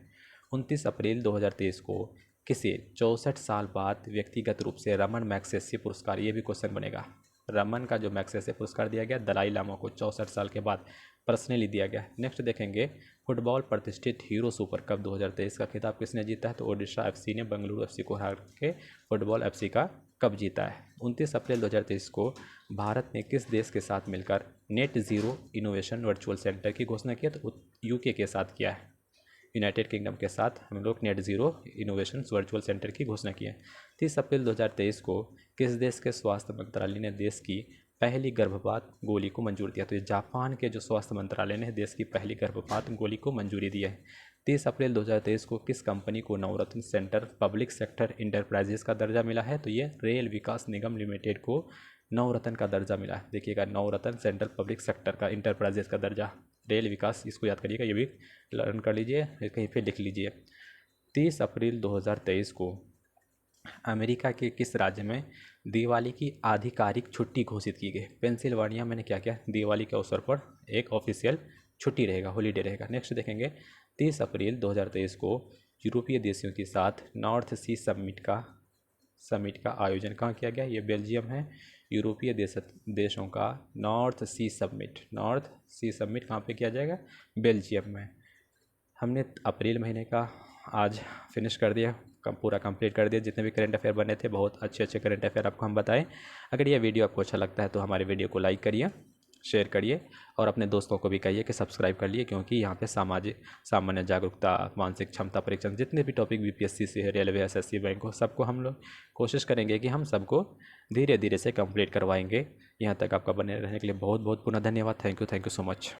29 अप्रैल 2023 को किसे 64 साल बाद व्यक्तिगत रूप से रमन मैग्सेसे पुरस्कार, ये भी क्वेश्चन बनेगा। रमन का जो मैग्सेसे पुरस्कार दिया गया दलाई लामा को 64 साल के बाद पर्सनली दिया गया। नेक्स्ट देखेंगे, फुटबॉल प्रतिष्ठित हीरो सुपर कप 2023 का खिताब किसने जीता है? तो ओडिशा FC ने बेंगलुरु FC को हरा के फुटबॉल FC का कप जीता है। 29 अप्रैल 2023 को भारत ने किस देश के साथ मिलकर net zero innovation virtual centre की घोषणा की? तो UK के साथ किया है। यूनाइटेड किंगडम के साथ हम लोग net zero innovation virtual centre की घोषणा की है। 30 अप्रैल 2023 को किस देश के स्वास्थ्य मंत्रालय ने देश की पहली गर्भपात गोली को मंजूर दिया? तो ये जापान के जो स्वास्थ्य मंत्रालय ने देश की पहली गर्भपात गोली को मंजूरी दी है। 30 अप्रैल 2023 को किस कंपनी को नवरत्न सेंटर पब्लिक सेक्टर इंटरप्राइजेस का दर्जा मिला है? तो ये रेल विकास निगम लिमिटेड को नवरत्न का दर्जा मिला है। देखिएगा, नवरत्न सेंट्रल पब्लिक सेक्टर का इंटरप्राइजेस का दर्जा, रेल विकास, इसको याद करिएगा, ये भी लर्न कर लीजिए, कहीं पे लिख लीजिए। 30 अप्रैल 2023 को अमेरिका के किस राज्य में दिवाली की आधिकारिक छुट्टी घोषित की गई? पेंसिल्वानिया में क्या किया? दिवाली के अवसर पर एक ऑफिशियल छुट्टी रहेगा, हॉलीडे रहेगा। नेक्स्ट देखेंगे, 30 अप्रैल 2023 को यूरोपीय देशों के साथ नॉर्थ सी समिट का आयोजन कहाँ किया गया? ये बेल्जियम है। यूरोपीय देशों का नॉर्थ सी समिट कहाँ पे किया जाएगा? बेल्जियम में। हमने अप्रैल महीने का आज फिनिश कर दिया, पूरा कंप्लीट कर दिया। जितने भी करंट अफेयर बने थे, बहुत अच्छे अच्छे करंट अफेयर आपको हम बताएं। अगर ये वीडियो आपको अच्छा लगता है तो हमारे वीडियो को लाइक करिए, शेयर करिए और अपने दोस्तों को भी कहिए कि सब्सक्राइब कर लिए, क्योंकि यहाँ पे सामान्य जागरूकता, मानसिक क्षमता परीक्षण, जितने भी टॉपिक बीपीएससी से है, रेलवे, एसएससी, बैंक हो, सबको हम लोग कोशिश करेंगे कि हम सबको धीरे धीरे से कंप्लीट करवाएंगे। यहाँ तक आपका बने रहने के लिए बहुत बहुत पुनः धन्यवाद। Thank you so much.